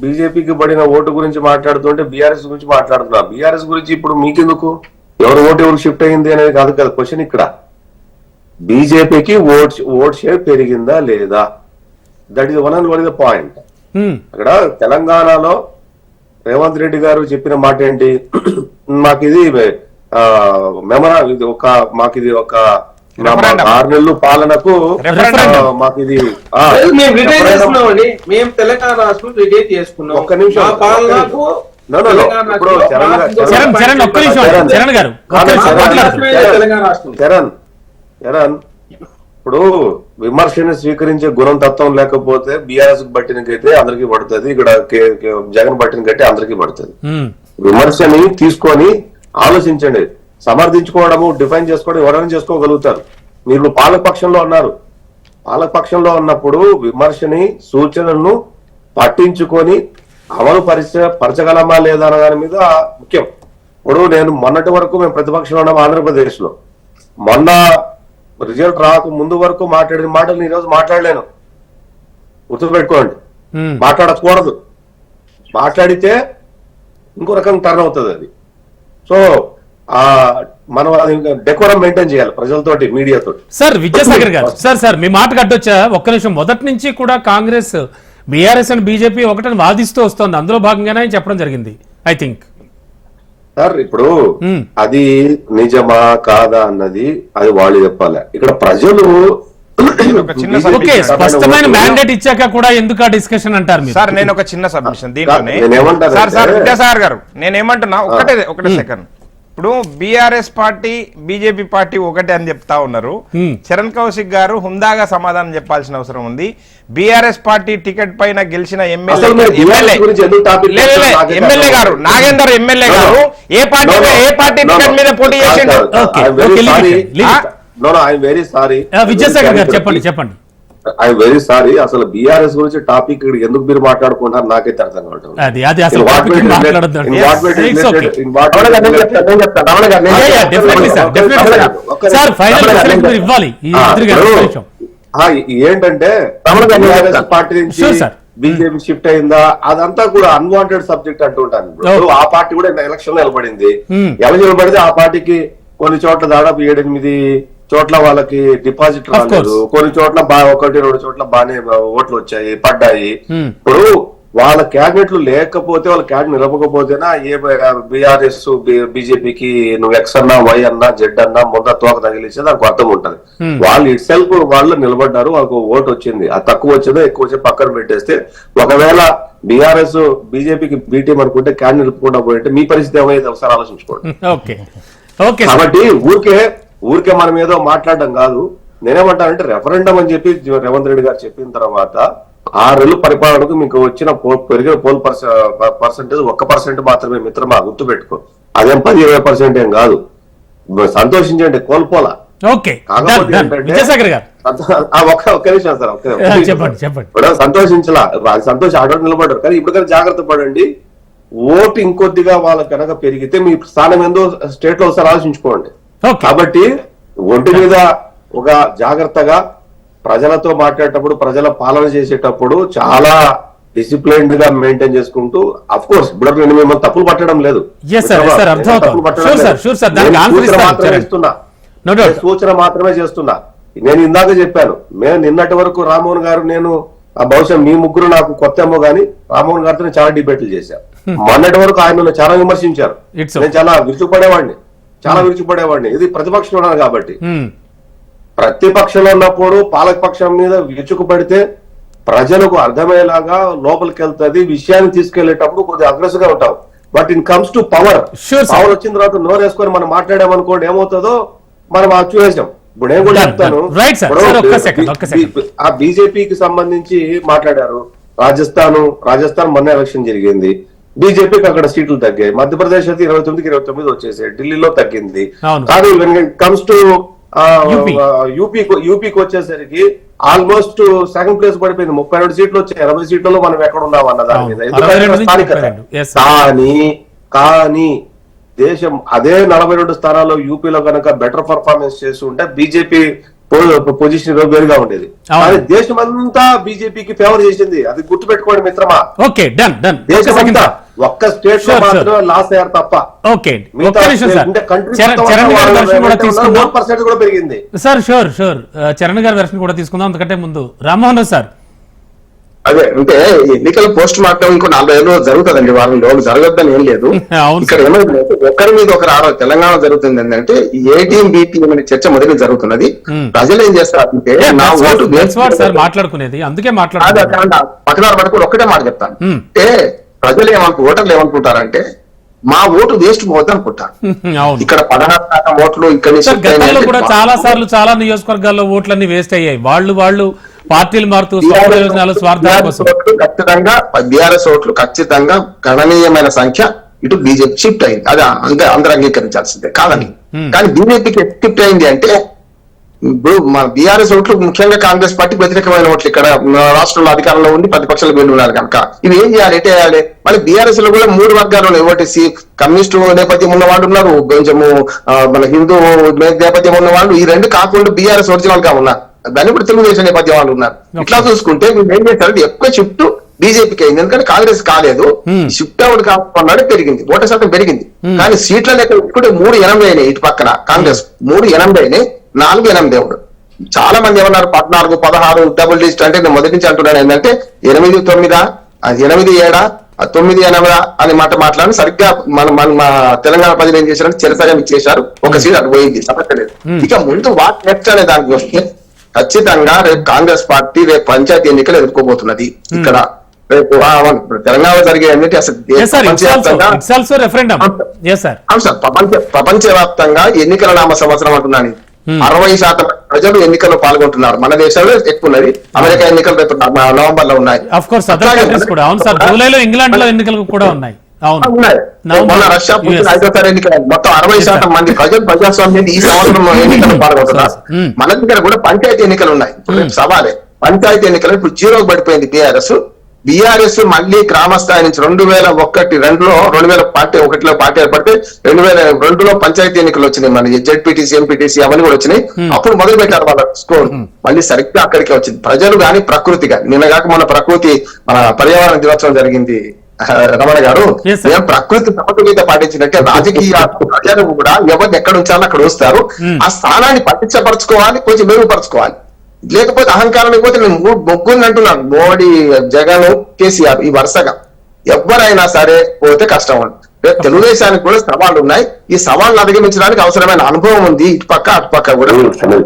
బీజేపీకి పడిన ఓటు గురించి మాట్లాడుతుంటే బీఆర్ఎస్ గురించి మాట్లాడుతున్నారు. బీఆర్ఎస్ గురించి ఇప్పుడు మీకెందుకు, ఎవరు ఓటు ఎవరు షిఫ్ట్ అయింది అనేది కాదు కదా క్వశ్చన్. ఇక్కడ బీజేపీకి ఓట్ షేర్ పెరిగిందా లేదా, that is one and one the point. అక్కడ తెలంగాణలో రేవంత్ రెడ్డి గారు చెప్పిన మాట ఏంటి, మాకు ఇది మాకు ఇది ఒక 6 నెలలు పాలనకు మాకు ఇది మేము తెలంగాణ రాష్ట్రం రిటైన్ చేసుకున్నాం. ఒక్క నిమిషం చరణ్ ఇప్పుడు విమర్శని స్వీకరించే గుణం తత్వం లేకపోతే బీఆర్ఎస్ బట్టినకైతే అందరికీ పడుతుంది, ఇక్కడ జగన్ బట్టినకైతే అందరికీ పడుతుంది. విమర్శని తీసుకొని ఆలోచించండి. సమర్థించుకోవడము, డిఫైన్ చేసుకోవడం ఎవరైనా చేసుకోగలుగుతారు. మీరు పాలకపక్షంలో ఉన్నారు. పాలకపక్షంలో ఉన్నప్పుడు విమర్శని, సూచనలను పట్టించుకొని అమలు పరచగలమా లేదా అన్న దాని మీద ముఖ్యం. ఇప్పుడు నేను మొన్నటి వరకు మేము ప్రతిపక్షంలో ఉన్నాం ఆంధ్రప్రదేశ్ లో. మొన్న రిజల్ట్ రాక ముందు వరకు మాట్లాడిన మాటలు ఈ రోజు మాట్లాడలేను. గుర్తుపెట్టుకోండి, మాట్లాడకూడదు. మాట్లాడితే ఇంకో రకంగా టర్న్ అవుతుంది అది. సో మనం అది డెకోరం మెయింటైన్ చేయాలి ప్రజలతోటి, మీడియాతో. సార్ విద్యాసాగర్ గారు, సార్ మీ మాట కట్టొచ్చా ఒక్క నిమిషం? మొదటి నుంచి కూడా కాంగ్రెస్, బీఆర్ఎస్ అండ్ బీజేపీ ఒకటని వాదిస్తూ వస్తుంది, అందులో భాగంగానే ఆయన చెప్పడం జరిగింది ఐ థింక్. సార్ ఇప్పుడు అది నిజమా కాదా అన్నది అది వాళ్ళు చెప్పాలి. ఇక్కడ ప్రజలు ఓకే, స్పష్టమైన మ్యాండేట్ ఇచ్చాక కూడా ఎందుకు ఆ డిస్కషన్ అంటారు మీరు? సార్ నేను ఒక చిన్న సబ్మిషన్ దీంట్లోనే. నేనేమంటాను సార్ విద్యాసాగర్ గారు, నేనేమంటున్నా ఒకటే సెకండ్. ఇప్పుడు బీఆర్ఎస్ పార్టీ, బీజేపీ పార్టీ ఒకటే అని చెప్తా ఉన్నారు. చరణ్ కౌశిక్ గారు హుందాగా సమాధానం చెప్పాల్సిన అవసరం ఉంది. బీఆర్ఎస్ పార్టీ టికెట్ పైన గెలిచిన ఎమ్మెల్యే గారు, నాగేందర్ ఎమ్మెల్యే గారు ఏ పార్టీ టికెట్ మీద పోటీ చేసిండు? వెరీ సారీ విద్యాసాగర్ గారు చెప్పండి. I'm very sorry. అసలు బీఆర్ఎస్ గురించి టాపిక్ ఎందుకు మీరు మాట్లాడుకుంటారు నాకైతే అర్థం కావట్లేదు. ఏంటంటే పార్టీ నుంచి బీజేపీ షిఫ్ట్ అయిందా అదంతా కూడా అన్వాంటెడ్ సబ్జెక్ట్ అంటుంటాను. ఆ పార్టీ కూడా ఎలక్షన్ లో నిలబడింది. ఎలా నిలబడితే ఆ పార్టీకి కొన్ని చోట్ల దాదాపు 7-8 చోట్ల వాళ్ళకి డిపాజిట్ రాలేదు. కొన్ని చోట్ల 1-2 చోట్ల బాగానే ఓట్లు వచ్చాయి, పడ్డాయి. ఇప్పుడు వాళ్ళ క్యాబినెట్లు లేకపోతే, వాళ్ళ క్యాబినెట్ నిలవకపోతేనా ఏ బీఆర్ఎస్ బీజేపీకి నువ్వు ఎక్స్ అన్నా, వై అన్నా, జెడ్ అన్నా మొదట తోక తగిలిస్తే దానికి అర్థం ఉంటది. వాళ్ళు ఇట్ సెల్ఫ్ వాళ్ళు నిలబడ్డారు, వాళ్ళకు ఓటు వచ్చింది. అది తక్కువ వచ్చిందో ఎక్కువ వచ్చి పక్కన పెట్టేస్తే, ఒకవేళ బీఆర్ఎస్ బీజేపీకి బీటీఎం అనుకుంటే క్యాబినెట్ నిలుపుకుండా పోయింటే మీ పరిస్థితి ఏమైతే ఒకసారి ఆలోచించుకోండి. కాబట్టి ఊరికే మనం ఏదో మాట్లాడడం కాదు. నేనేమంటానంటే రెఫరెండం అని చెప్పి రేవంత్ రెడ్డి గారు చెప్పిన తర్వాత 6 నెలల పరిపాలనకు మీకు వచ్చిన పెరిగిన పోల్ పర్సెంటేజ్ 1% మాత్రమే మిత్రమా, గుర్తు పెట్టుకో. అదేం 10-20% ఏం కాదు. సంతోషించండి, కోల్పోలా. ఒక్క నిమిషం సార్, ఇప్పుడు సంతోషించలా, సంతోషం ఆడవాడు నిలబడ్డారు. కానీ ఇప్పుడు జాగ్రత్త పడండి. ఓటు ఇంకొద్దిగా వాళ్ళ కనుక పెరిగితే మీ స్థానం ఏందో స్టేట్ లో ఒకసారి ఆలోచించుకోండి. కాబట్టి ఒంటి మీద ఒక జాగ్రత్తగా ప్రజలతో మాట్లాడేటప్పుడు, ప్రజల పాలన చేసేటప్పుడు చాలా డిసిప్లైన్డ్ గా మెయింటైన్ చేసుకుంటూ, అఫ్ కోర్స్ ఇప్పుడు నేను మిమ్మల్ని తప్పులు పట్టడం లేదు, సూచన మాత్రమే చేస్తున్నా. నేను ఇందాక చెప్పాను, మేము నిన్నటి వరకు రామ్మోహన్ గారు, నేను బహుశా మీ ముగ్గురు నాకు కొత్త ఏమో గానీ రామ్మోహన్ గారితో చాలా డిబేట్లు చేశాను. మొన్నటి వరకు ఆయన చాలా విమర్శించారు. నేను చాలా విరుచుకుపడేవాడిని. ఇది ప్రతిపక్షంలో ఉన్నాను కాబట్టి. ప్రతిపక్షంలో ఉన్నప్పుడు పాలకపక్షం మీద విరుచుకుపడితే ప్రజలకు అర్థమయ్యేలాగా లోపలికి వెళ్తుంది. విషయాన్ని తీసుకెళ్లేటప్పుడు కొద్దిగా అగ్రెసివ్ గా ఉంటాం. But in comes to power వచ్చిన తర్వాత నోరు వేసుకొని మనం మాట్లాడామనుకోండి, ఏమవుతుందో మనం చూసేసాం. ఇప్పుడు నేను కూడా చెప్తాను, ఆ బీజేపీకి సంబంధించి మాట్లాడారు. రాజస్థాన్ మొన్న ఎలక్షన్ జరిగింది, బీజేపీకి అక్కడ సీట్లు తగ్గాయి. మధ్యప్రదేశ్ అయితే 29కి 29 వచ్చేసాయి, ఢిల్లీలో తగ్గింది. కానీ కమ్స్ టు యూపీకి వచ్చేసరికి ఆల్మోస్ట్ సెకండ్ ప్లేస్ పడిపోయింది. 32 సీట్లు వచ్చాయి. 80 సీట్లలో మనం ఎక్కడ ఉన్నాం అన్న దాని మీద. కానీ దేశం అదే 42 స్థానాల్లో యూపీలో కనుక బెటర్ పర్ఫార్మెన్స్ చేసి ఉంటే బీజేపీ పొజిషన్ వేరుగా ఉండేది. కానీ దేశం అంతా బీజేపీకి ఫేవర్ చేసింది. అది గుర్తుపెట్టుకోండి మిత్రమా. దేశం అంతా ఒక్క స్టేట్ లో మాత్రమే లాస్ అయ్యారు తప్ప కూడా పెరిగింది. సార్ షూర్ చరణ్ గారి వెర్షన్ కూడా తీసుకుందాం. అంతకంటే ముందు రామ్మోహన్ సార్, అదే అంటే ఎన్నికల పోస్ట్ మార్టం ఇంకో 45 రోజులు జరుగుతుందండి. వారం రోజులు జరగద్దని ఏం లేదు. ఇక్కడ ఏమైంది, ఒకరి మీద ఒకరు ఆరో తెలంగాణ జరుగుతుంది ఏంటంటే ఏ టీం బి టీం అనే చర్చ మొదటి జరుగుతున్నది. ప్రజలు ఏం చేస్తారంటే నా ఓటు మాట్లాడుకునేది, అందుకే పక్కదారు పట్టుకుని ఒక్కటే మాట చెప్తాను. అంటే ప్రజలు ఓటర్లు ఏమనుకుంటారంటే మా ఓటు వేస్ట్ పోద్ది అనుకుంటాను. అవును ఇక్కడ 16% ఓట్లు ఇక్కడ సార్, గతంలో కూడా చాలా సార్లు చాలా నియోజకవర్గాల్లో ఓట్లన్నీ వేస్ట్ అయ్యాయి. వాళ్ళు పార్టీలు మారుతూ స్వార్థ ప్రయోజనాలు స్వార్థాల కోసం ఖచ్చితంగా బీఆర్ఎస్ ఓట్లు ఖచ్చితంగా గణనీయమైన సంఖ్య ఇటు బీజేపీ షిఫ్ట్ అయింది. అది అందరూ అంగీకరించాల్సిందే కాదని. కానీ బీజేపీకి షిఫ్ట్ అయింది అంటే ఇప్పుడు మన బీఆర్ఎస్ ఓట్లు ముఖ్యంగా కాంగ్రెస్ పార్టీ వ్యతిరేకమైన ఓట్లు ఇక్కడ రాష్ట్రంలో అధికారంలో ఉండి ప్రతిపక్షాలు వీళ్ళు ఉన్నారు కనుక ఇవి ఏం చేయాలి, ఎటే చేయాలి. మళ్ళీ బీఆర్ఎస్ లో కూడా 3 వర్గాలు ఉన్నాయి. ఓటీసీ కమ్యూనిస్టు నేపథ్యం ఉన్న వాళ్ళు ఉన్నారు, కొంచెము మన హిందూ నేపథ్యం ఉన్న వాళ్ళు. ఈ రెండు కాకుండా బీఆర్ఎస్ ఒరిజినల్ గా ఉన్నారు, దాన్ని కూడా తెలుగుదేశం నేపథ్యం వాళ్ళు ఉన్నారు. ఇట్లా చూసుకుంటే వీళ్ళు ఏం చేశారు, ఎక్కువ షిఫ్ట్ బీజేపీకి అయింది. ఎందుకంటే కాంగ్రెస్ కాలేదు, షిఫ్ట్ అవుట్ కావాలన్నాడు, పెరిగింది, ఓటర్ శాతం పెరిగింది. కానీ సీట్ల లెక్క ఇప్పుడు 380 అయినాయి. ఇటు పక్కన కాంగ్రెస్ 380 అయినాయి, 480. చాలా మంది ఏమన్నారు 14, 16 డబుల్ డిజిట్ అంటే నేను మొదటి నుంచి అంటున్నాను ఏంటంటే 8, 9, 8, 7, 9, 8 అనే మాట మాట్లాడి సరిగ్గా మన తెలంగాణ ప్రజలు ఏం చేశారంటే చిరసగా ఇచ్చేశారు. ఒక సీట్ అటు పోయింది, సమస్యలేదు. ఇక ముందు వాట్ నెక్స్ట్ అనే దానికి వస్తే ఖచ్చితంగా రేపు కాంగ్రెస్ పార్టీ రేపు పంచాయతీ ఎన్నికలు ఎదుర్కోబోతున్నది. ఇక్కడ రేపు తెలంగాణలో జరిగే అన్నిటి ప్రపంచవ్యాప్తంగా ఎన్నికల నామ సంవత్సరం అంటున్నాను. 60% ప్రజలు ఎన్నికల్లో పాల్గొంటున్నారు. మన దేశంలో ఎక్కువ ఉన్నది. అమెరికా ఎన్నికలు రేపు నవంబర్ లో ఉన్నాయి. జూలైలో ఇంగ్లాండ్ లో ఎన్నికలు కూడా ఉన్నాయి. మన రష్యా పుట్టిన 5వ ఎన్నికలు మొత్తం 60% మంది ప్రజలు ప్రజాస్వామ్యం ఈ సంవత్సరం ఎన్నికల్లో పాల్గొంటున్నారు. మన దగ్గర కూడా పంచాయతీ ఎన్నికలు ఉన్నాయి. సవాలే పంచాయతీ ఎన్నికలు ఇప్పుడు 0 పడిపోయింది బీఆర్ఎస్ మళ్ళీ గ్రామ స్థాయి నుంచి 2001-2లో పార్టీ ఏర్పడితే 2002లో పంచాయతీ ఎన్నికలు వచ్చినాయి. మన జెడ్పీటీసీ, ఎంపీటీసీ అవన్నీ కూడా వచ్చినాయి. అప్పుడు మొదలు పెట్టారు వాళ్ళ స్కోర్. మళ్ళీ సరిగ్గా అక్కడికే వచ్చింది. ప్రజలు కానీ ప్రకృతి కానీ నిన్నగాక మన ప్రకృతి మన పర్యావరణ దినోత్సవం జరిగింది రమణ గారు. మేము ప్రకృతి సమతుల్యత పాటించినట్టే రాజకీయ ప్రజలు కూడా ఎవరిని ఎక్కడ ఉంచాలో అక్కడ వస్తారు. ఆ స్థానాన్ని పట్టించపరచుకోవాలి, కొంచెం మెరుగుపరచుకోవాలి. లేకపోతే అహంకారం లేకపోతే నేను ముగ్గురిని అంటున్నాను, మోడీ, జగన్, కేసీఆర్ ఈ వరుసగా ఎవరైనా సరే పోతే కష్టం ఉంది. రేపు తెలుగుదేశానికి కూడా సవాళ్లు ఉన్నాయి. ఈ సవాళ్ళను అధిగమించడానికి అవసరమైన అనుభవం ఉంది ఇటు పక్క అటు పక్క కూడా.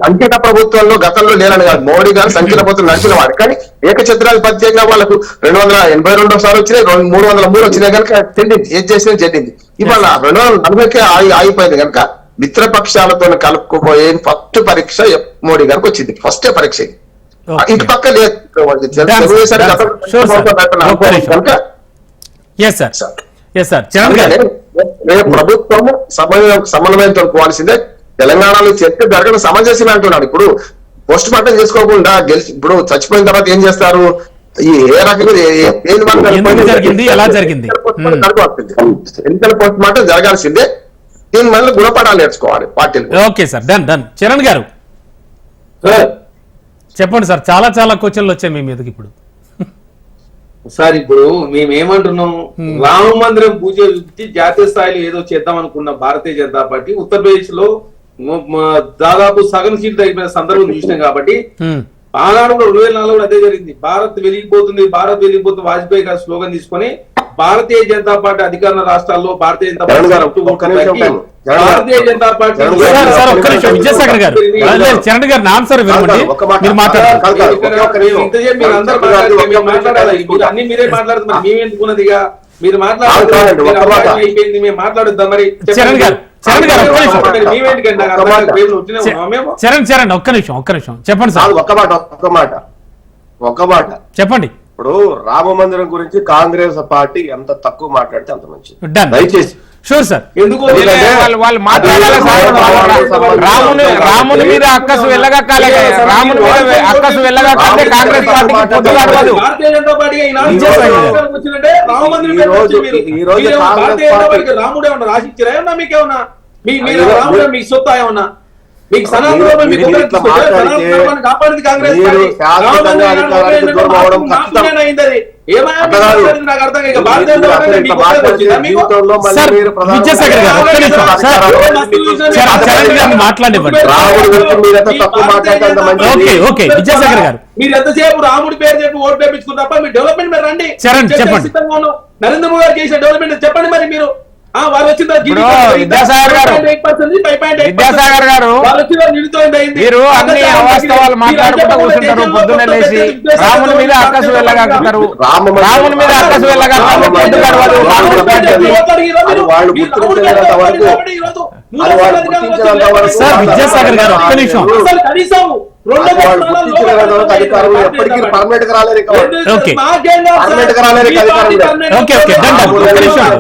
సంకీర్ణ ప్రభుత్వంలో గతంలో లేరని కాదు, మోడీ గారు సంకీర్ణ ప్రభుత్వం నడిచిన వాడు. కానీ ఏకఛత్రాధిపత్యంగా వాళ్ళకు 282 సార్లు వచ్చినాయి, 303 వచ్చినాయి కనుక చెల్లింది, ఏది చేసినా చెల్లింది. ఇవాళ 240కే ఆగిపోయింది కనుక మిత్రపక్షాలతో కలుపుకోబోయే ఫస్ట్ పరీక్ష మోడీ గారికి వచ్చింది. ఫస్టే పరీక్ష ఇటు పక్క లేదు. ప్రభుత్వం సమన్వయంతో పోవాల్సిందే. తెలంగాణలో చర్చ జరగడం సమంజసమే అంటున్నాడు. ఇప్పుడు పోస్ట్ మార్టం చేసుకోకుండా గెలిచి ఇప్పుడు చచ్చిపోయిన తర్వాత ఏం చేస్తారు, ఈ ఏ రకంగా ఎన్నికల పోస్ట్ మార్టం జరగాల్సిందే. దీని మళ్ళీ గుణపడాలు నేర్చుకోవాలి పార్టీలు. Okay sir, done. చరణ్ గారు చెప్పండి సార్. చాలా క్వశ్చన్లు వచ్చాయి మీ మీదకి ఇప్పుడు. సార్ ఇప్పుడు మేమేమంటున్నాం, రామ మందిరం పూజ జాతీయ స్థాయిలో ఏదో చేద్దాం అనుకున్న భారతీయ జనతా పార్టీ ఉత్తరప్రదేశ్ లో దాదాపు సగం సీట్లు తగ్గిపోయిన సందర్భం చూసినాం. కాబట్టి ఆనాడు 2004 అదే జరిగింది. భారత్ వెలిగిపోతుంది వాజ్పేయి గారు స్లోగన్ తీసుకొని భారతీయ జనతా పార్టీ అధికార రాష్ట్రాల్లో భారతీయ జనతా పార్టీ విద్యాసాగర్ గారు చరణ్ గారు ఆన్సర్ అన్ని మీరే మాట్లాడుతున్నారు, మేమెందుకున్నదిగా మీరు మాట్లాడుతుంది మేము మాట్లాడుద్దాం. మరి చరణ్ గారు చరణ్ ఒక్క నిమిషం చెప్పండి సార్. ఒక్క మాట చెప్పండి. ఇప్పుడు రామ మందిరం గురించి కాంగ్రెస్ పార్టీ ఎంత తక్కువ మాట్లాడితే అంత మంచిది. దయచేసి షూర్ సార్. వాళ్ళు మాట్లాడాలి. రాముని మీద అక్కసు వెళ్ళగక్కాలి. రాముని మీద అక్కసు వెళ్ళగక్కాలంటే కాంగ్రెస్ పార్టీకి పొద్దు కాదు. భారతీయ జనతా పార్టీ రాముడే ఉన్నా రాసిచ్చారా ఏమన్నా మీకేమన్నా రాముడే మీకు సొత్తా ఏమన్నా మీకు సనాతన కాపాడింది కాంగ్రెస్ మీరు ఎంతసేపు రాముడి పేరు చెప్పి ఓటు వేయించుకున్న తప్ప మీ డెవలప్మెంట్ మీరు రండి. చెప్పండి. నరేంద్ర మోడీ గారు చేసిన డెవలప్మెంట్ చెప్పండి. మరి మీరు వాళ్ళు వచ్చిన విద్యాసాగర్ గారు మీరు అన్ని అవాస్తవాలు మాట్లాడుకుంటూ కూర్చుంటారు. పొద్దున్నే లేచి రాముని మీద అక్కసు వెళ్ళగలుగుతారు, రాముని మీద అక్కసు వెళ్ళగలుగుతారు. సార్ విద్యాసాగర్ గారు ఒక్క నిమిషం. ఎప్పటికీ పర్మనెంట్ గా రాలేదు. ఓకే అధికారం ఓకే ఓకే డన్ డన్.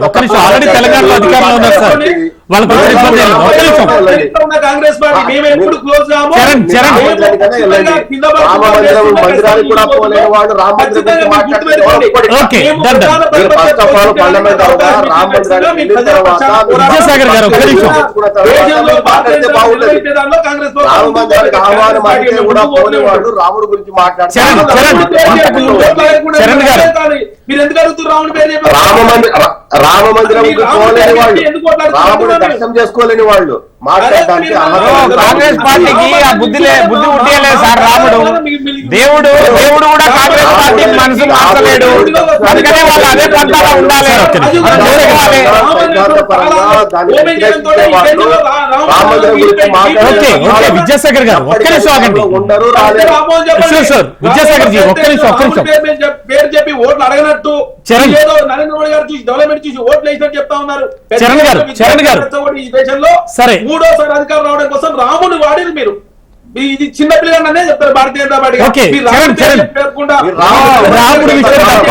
ఒక్క నిమిషం ఆల్రెడీ తెలంగాణలో అధికారంలో ఉన్నారు సార్, వాళ్ళకి ఇబ్బంది లేదు. ఒక్క నిమిషం కాంగ్రెస్ పార్టీ మేము ఎప్పుడు క్లోజ్ కాము. మందిరానికి కూడా పోలేని వాళ్ళు రామ మందిరం ఓకే డన్ డన్. విద్యాసాగర్ గారు ఒక్క నిమిషం. రామ మందిరానికి ఆహ్వానం అయితే కూడా పోలేవాళ్ళు రాముడు గురించి చరణ్ చరణ్ గారు మీరు ఎందుకు అడుగుతున్నారు రాముడి పేరు? రామ మందిరం పోలేని వాళ్ళు, రాముడు దర్శనం చేసుకోలేని వాళ్ళు మాట్లాడడానికి కాంగ్రెస్ పార్టీకి ఆ బుద్ధి ఉట్టియలేదు సార్. రాముడు దేవుడు కూడా కాంగ్రెస్ పార్టీకి మనసు మార్చలేడు. అందుకనే వాళ్ళు అదే పంతాలో ఉండాలి. ఓకే ఓకే విద్యాసాగర్ గారు ఒక్క నిమిషం ఆగండి. విద్యాసాగర్ జీ ఒక్క నిమిషం పేరు చెప్పి ఓట్లు అడగనట్టు చరణ్ ఏదో నరేంద్ర మోడీ గారు చూసి డెవలప్మెంట్ చూసి ఓట్లు వేసినట్టు చెప్తా ఉన్నారు. చరణ్ గారు ఈ దేశంలో సరే మూడోసారి అధికారం రావడం కోసం రాముని వాడిని మీరు ఇది చిన్న పిల్లగానే చెప్తారు భారతీయ జనతా పార్టీ. ఓకే రాముడి విషయం తప్ప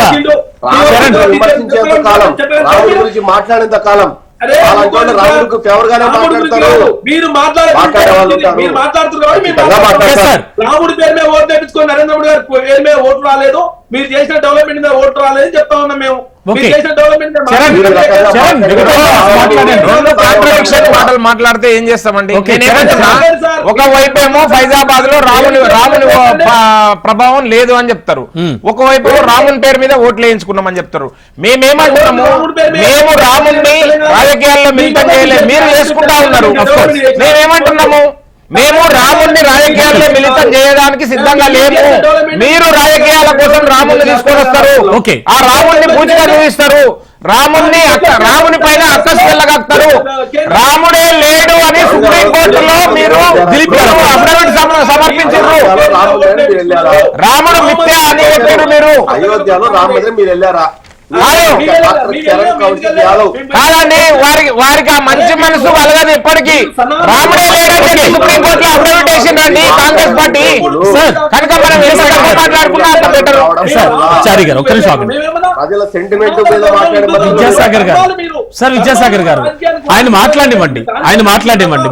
విమర్శించేంత కాలం, రాముడి గురించి మాట్లాడేంత కాలం రాముడికి ఫేవర్ గానే మాట్లాడతారు. మీరు మాట్లాడుతున్నారు రాముడి పేరు మీద ఓట్లు తెప్పించుకొని నరేంద్ర మోడీ గారు పేరు మీద ఓట్లు రాలేదు, మీరు చేసిన డెవలప్మెంట్ మీద ఓట్లు రాలేదని చెప్తా ఉన్నాం మేము. మాటలు మాట్లాడితే ఏం చేస్తామండి? ఒకవైపు ఏమో ఫైజాబాద్ లో రాముని ప్రభావం లేదు అని చెప్తారు, ఒకవైపు రాముని పేరు మీద ఓట్లు వేయించుకున్నామని చెప్తారు. మేమేమంటున్నాము, మేము రాముని రాజకీయాల్లో మిళితం చేయలేదు, మీరు చేసుకుంటా ఉన్నారు. మేమేమంటున్నాము, మేము రాముడిని రాజకీయాల్లో మిళితం చేయడానికి సిద్ధంగా లేము. మీరు రాజకీయాల కోసం రాముడిని తీసుకొని వస్తారు, ఆ రాముడిని పూజగా చూపిస్తారు, రాముని పైన అక్కసు వెళ్ళగలుగుతారు. రాముడే లేడు అని సుప్రీంకోర్టులో మీరు అఫిడవిట్ సమర్పించారు. రాముడు మిథ్య అని చెప్పారు మీరు. అయోధ్యలో రామ మందిరం మీరు వెళ్ళారా? కాదండి, వారికి ఆ మంచి మనసు కలగదు ఎప్పటికీ. రాముడే లేడని చెప్పి సుప్రీంకోర్టులో అఫిడవిట్ వేసిందండి కాంగ్రెస్ పార్టీ. కనుక మనం ఏ సందర్భంగా మాట్లాడుకున్నా అంత బెటర్. ప్రజల సెంటిమెంట్ విద్యాసాగర్ గారు ఆయన మాట్లాడివ్వండి.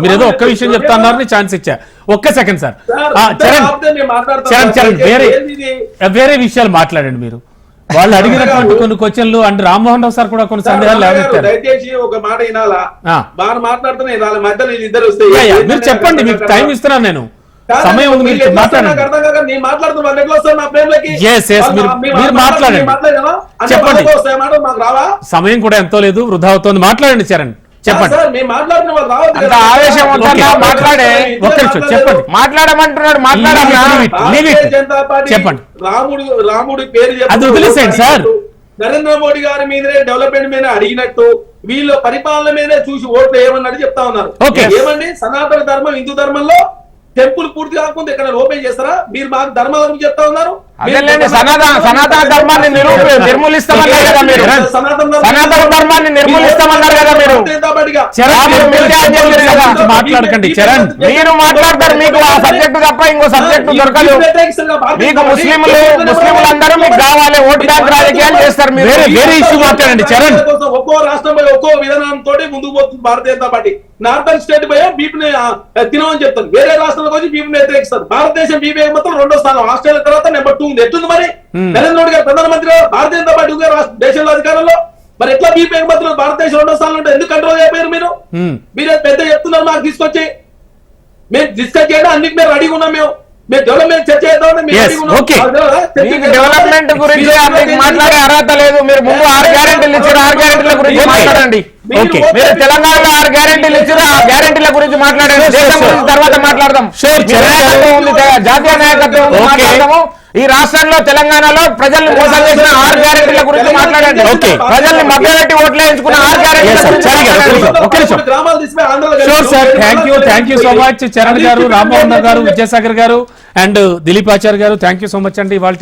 మీరు ఏదో ఒక్క విషయం చెప్తా అన్నారు, ఛాన్స్ ఇచ్చా. ఒక్క సెకండ్ సార్. చరణ్ వేరే విషయాలు మాట్లాడండి మీరు. వాళ్ళు అడిగినటువంటి కొన్ని క్వశ్చన్లు అంటే రామ్మోహన్ రావు సార్ కూడా కొన్ని సందేహాలు లేవనెత్తారు. దయచేసి ఒక మాట వినాలా, బాగా మాట్లాడుతున్నా మధ్యలో ఇద్దరు వస్తే మీరు చెప్పండి, మీకు టైం ఇస్తున్నాను నేను, సమయం ఉంది, మీరు మాట్లాడండి. మీరు మాట్లాడండి, చెప్పండి. సమయం కూడా ఎంతో లేదు, వృధా అవుతోంది. మాట్లాడండి చరణ్, చెప్పండి. అంత ఆవేశం మాట్లాడే ఒక్క నిమిషం చెప్పండి. మాట్లాడమంటున్నాడు, చెప్పండి. రాముడి పేరు అది వదిలేసేయండి సార్. నరేంద్ర మోడీ గారి మీదనే డెవలప్మెంట్ మీద అడిగినట్టు వీళ్ళ పరిపాలన మీదే చూసి ఓట్లు ఏమన్నట్టు చెప్తా ఉన్నారు. ఏమండి, సనాతన ధర్మం హిందూ ధర్మంలో టెంపుల్ పూర్తి కాకుండా ఇక్కడ ఓపెన్ చేస్తారా? మీరు మాకు ధర్మం చెప్తా ఉన్నారు. సనాతన ధర్మాన్ని నిర్మూలిస్తామన్నారు కదా మీరు. సనాతన ధర్మాన్ని నిర్మూలిస్తామన్నారు కదా మీరు. మాట్లాడకండి చరణ్, మీరు మాట్లాడతారు. మీకు ఆ సబ్జెక్టు తప్ప ఇంకో సబ్జెక్టు దొరకదు. మీకు ముస్లింలందరూ మీకు కావాలి, ఓటు బ్యాంక్ రాజకీయాలు చేస్తారు. మీరు వేరే ఇష్యూ మాట్లాడండి చరణ్. ఒక్కో రాష్ట్రంపై ఒక్కో విధానంతో ముందుకు పోతుంది Bharatiya Janata party. Northern state పై బీపీని తినమని చెప్తారు, వేరే రాష్ట్రాలకు వచ్చి బీపీని వ్యతిరేకిస్తారు. భారతదేశం బీపీ మొత్తం 2వ స్థానం, ఆస్ట్రేలియా తర్వాత నెంబర్ 2 ఉంది. ఎట్లుంది మరి? నరేంద్ర మోడీ గారు ప్రధానమంత్రి, భారతీయ జనతా పార్టీ దేశంలో అధికారంలో, మరి ఎట్లా బీపీ ఎగుమతులు భారతదేశం 2వ స్థానంలో ఉంటే ఎందుకు కంట్రోల్ అయిపోయారు మీరు? మీరు పెద్ద చెప్తున్నారు మాకు తీసుకొచ్చి. మేము డిస్కస్ చేయడం అన్నిటి మేము రెడీగా ఉన్నాం. మేము డెవలప్మెంట్ చర్చ చేద్దామని డెవలప్మెంట్ గురించి మాట్లాడే అర్హత లేదు. మీరు ముందు 6 గ్యారెంటీలు ఇచ్చారు, 6 గ్యారెంటీల గురించి మాట్లాడండి. మీరు తెలంగాణలో 6 గ్యారెంటీలు ఇచ్చారు, ఆ గ్యారెంటీల గురించి మాట్లాడండి. దేశం గురించి తర్వాత మాట్లాడదాం. జాతీయ నాయకత్వం మాట్లాడదాము. ఈ రాష్ట్రంలో తెలంగాణలో ప్రజల్ని మోసం చేసిన 6 గ్యారెంటీల గురించి మాట్లాడండి. ఓకే. ప్రజల్ని మభ్యపెట్టి ఓట్లు వేయించుకున్న 6 గ్యారెంటీల గురించి మాట్లాడండి. ఒక్క నిమిషం. గ్రామాలు తీసిపోయి ఆంధ్రలో sure sir, thank you so much Charan గారు, రామ్మోహన్ గారు, విద్యాసాగర్ గారు అండ్ దిలీప్ ఆచార్య గారు. థ్యాంక్ యూ సో మచ్ అండి. ఇవాళ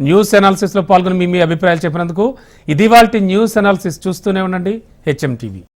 న్యూస్ అనాలిసిస్ లో పాల్గొని మీ అభిప్రాయాలు చెప్పినందుకు. ఇది వాళ్ళ న్యూస్ అనాలిసిస్. చూస్తూనే ఉండండి HM TV.